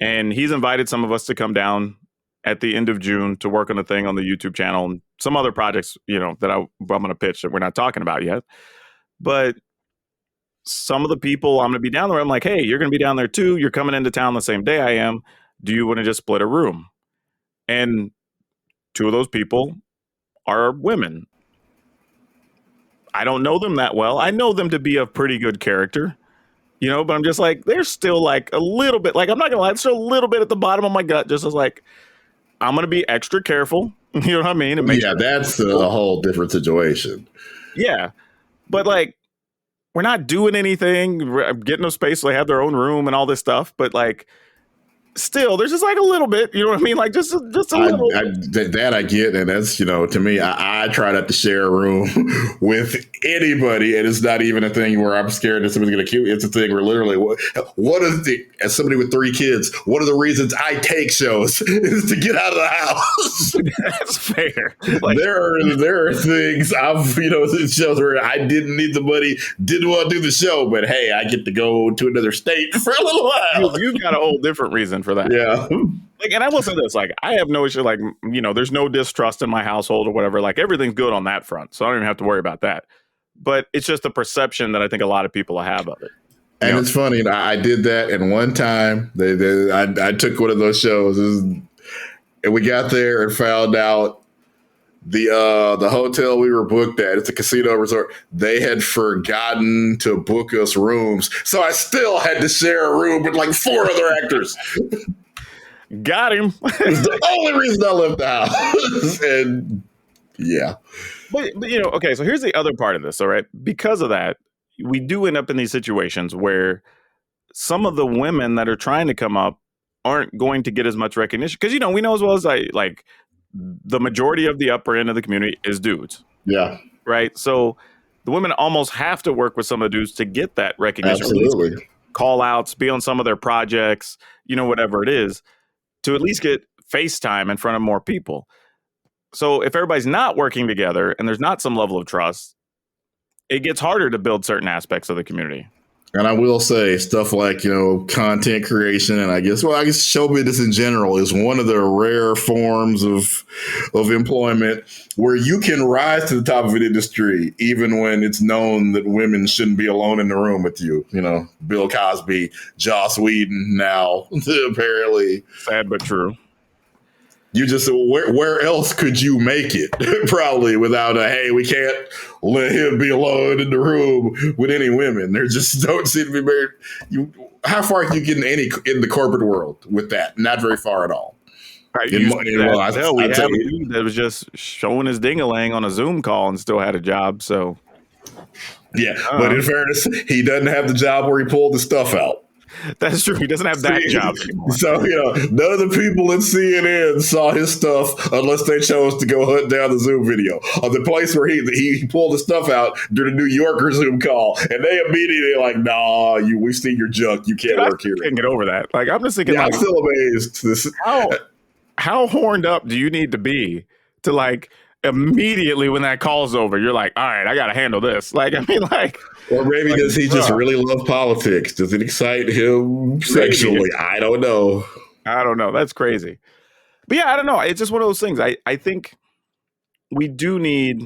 And he's invited some of us to come down at the end of June to work on a thing on the YouTube channel and some other projects, that I'm going to pitch that we're not talking about yet. But some of the people I'm going to be down there, I'm like, hey, you're going to be down there too. You're coming into town the same day I am. Do you want to just split a room? And two of those people are women. I don't know them that well. I know them to be a pretty good character, but I'm just like, there's still like a little bit, like, I'm not going to lie, there's still a little bit at the bottom of my gut, just as like, I'm going to be extra careful. You know what I mean? That's a whole different situation. Yeah. But like, we're not doing anything, getting them space. So they have their own room and all this stuff. But like, still, there's just like a little bit, you know what I mean? Like just a little. That I get. And that's, to me, I try not to share a room with anybody. And it's not even a thing where I'm scared that somebody's going to kill me. It's a thing where literally, as somebody with 3 kids, one of the reasons I take shows is to get out of the house. That's fair. Like, there are things I've, shows where I didn't need the money, didn't want to do the show, but hey, I get to go to another state for a little while. You've got a whole different reason for that. Yeah. Like, and I will say this, like, I have no issue, like, there's no distrust in my household or whatever. Like, everything's good on that front. So I don't even have to worry about that. But it's just the perception that I think a lot of people have of it. And it's funny, I did that, and one time I took one of those shows, and we got there and found out the hotel we were booked at, it's a casino resort, they had forgotten to book us rooms. So I still had to share a room with like 4 other actors. Got him. It's the only reason I left the house. And yeah. But okay, so here's the other part of this, all right? Because of that, we do end up in these situations where some of the women that are trying to come up aren't going to get as much recognition. Because, we know as well as like the majority of the upper end of the community is dudes. Yeah. Right? So the women almost have to work with some of the dudes to get that recognition. Absolutely. Call outs, be on some of their projects, whatever it is, to at least get face time in front of more people. So if everybody's not working together and there's not some level of trust, it gets harder to build certain aspects of the community. And I will say stuff like, content creation, and I guess show business in general is one of the rare forms of employment where you can rise to the top of an industry, even when it's known that women shouldn't be alone in the room with you. Bill Cosby, Joss Whedon now, apparently. Sad but true. You just, where else could you make it? Probably without hey, we can't let him be alone in the room with any women. There just don't seem to be married. How far can you get in the corporate world with that? Not very far at all. Right, we have a dude that was just showing his ding-a-lang on a Zoom call and still had a job. So yeah, but in fairness, he doesn't have the job where he pulled the stuff out. That's true. He doesn't have that job anymore. So, none of the people at CNN saw his stuff unless they chose to go hunt down the Zoom video. Or the place where he pulled the stuff out during the New Yorker Zoom call. And they immediately like, nah, we've seen your junk. You can't work here. I can't get over that. Like, I'm just thinking, I'm still amazed. how horned up do you need to be to like immediately when that call's over, you're like, all right, I got to handle this. Like, I mean, like, or maybe like, does he just really love politics? Does it excite him sexually? I don't know. That's crazy. But yeah, I don't know. It's just one of those things. I think we do need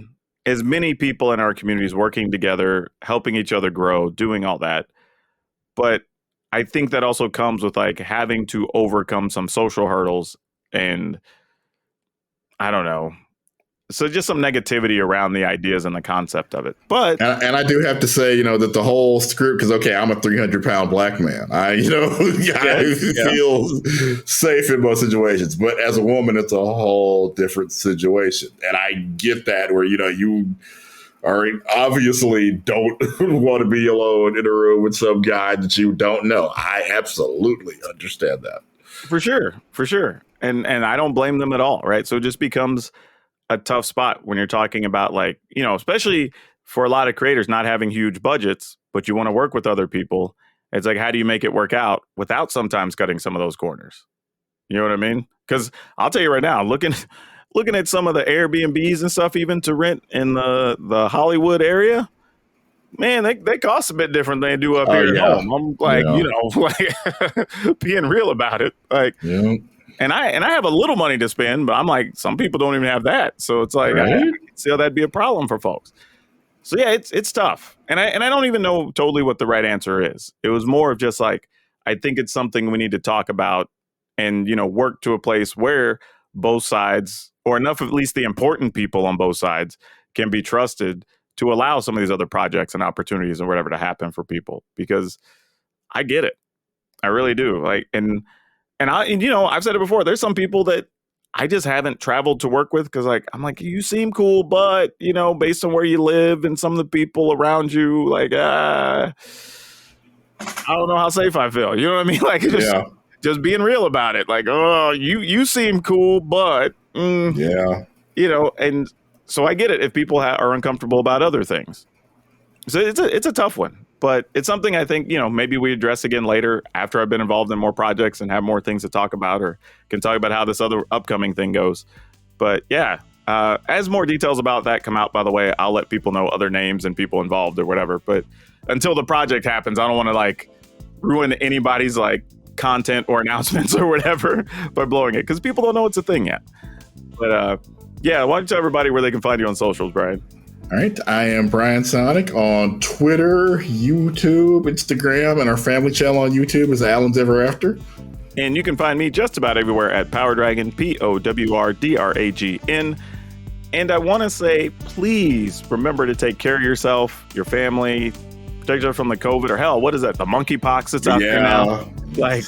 as many people in our communities working together, helping each other grow, doing all that. But I think that also comes with like having to overcome some social hurdles and I don't know. So just some negativity around the ideas and the concept of it. But and I do have to say, that the whole script, because okay, I'm a 300-pound black man. I feel safe in most situations. But as a woman, it's a whole different situation. And I get that where, you are obviously don't want to be alone in a room with some guy that you don't know. I absolutely understand that. For sure. And I don't blame them at all, right? So it just becomes a tough spot when you're talking about like, especially for a lot of creators not having huge budgets, but you want to work with other people. It's like, how do you make it work out without sometimes cutting some of those corners? You know what I mean? Because I'll tell you right now, looking at some of the Airbnbs and stuff, even to rent in the Hollywood area, man, they cost a bit different than they do up here at home. I'm like, like being real about it. Like, and I have a little money to spend, but I'm like, some people don't even have that. So it's like, I can see how that'd be a problem for folks. So yeah, it's tough. And I don't even know totally what the right answer is. It was more of just like, I think it's something we need to talk about and, work to a place where both sides, or enough of at least the important people on both sides, can be trusted to allow some of these other projects and opportunities and whatever to happen for people. Because I get it. I really do. Like, and I've said it before, there's some people that I just haven't traveled to work with because I'm like, you seem cool, but based on where you live and some of the people around you, like, I don't know how safe I feel. You know what I mean? Like, just being real about it. Like, oh, you seem cool, but and so I get it if people are uncomfortable about other things. So it's a tough one. But it's something I think, maybe we address again later after I've been involved in more projects and have more things to talk about, or can talk about how this other upcoming thing goes. But yeah, as more details about that come out, by the way, I'll let people know other names and people involved or whatever. But until the project happens, I don't want to like ruin anybody's like content or announcements or whatever by blowing it, because people don't know it's a thing yet. But yeah, why don't you tell everybody where they can find you on socials, Brian? All right. I am Brian Sonic on Twitter, YouTube, Instagram, and our family channel on YouTube is Alan's Ever After. And you can find me just about everywhere at PowrDragn, PowrDragn. And I want to say, please remember to take care of yourself, your family, protect yourself from the COVID, or hell, what is that? The monkeypox that's out there now. Like,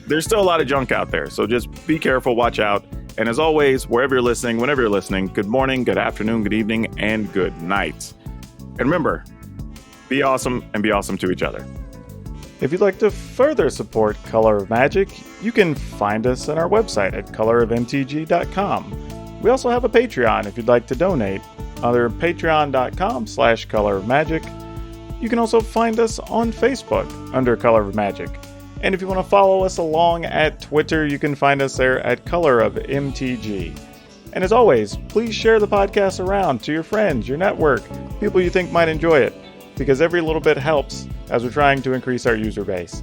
there's still a lot of junk out there. So just be careful, watch out. And as always, wherever you're listening, whenever you're listening, good morning, good afternoon, good evening, and good night. And remember, be awesome and be awesome to each other. If you'd like to further support Color of Magic, you can find us on our website at colorofmtg.com. We also have a Patreon if you'd like to donate under patreon.com/colorofmagic. You can also find us on Facebook under Color of Magic. And if you want to follow us along at Twitter, you can find us there at Color of MTG. And as always, please share the podcast around to your friends, your network, people you think might enjoy it, because every little bit helps as we're trying to increase our user base.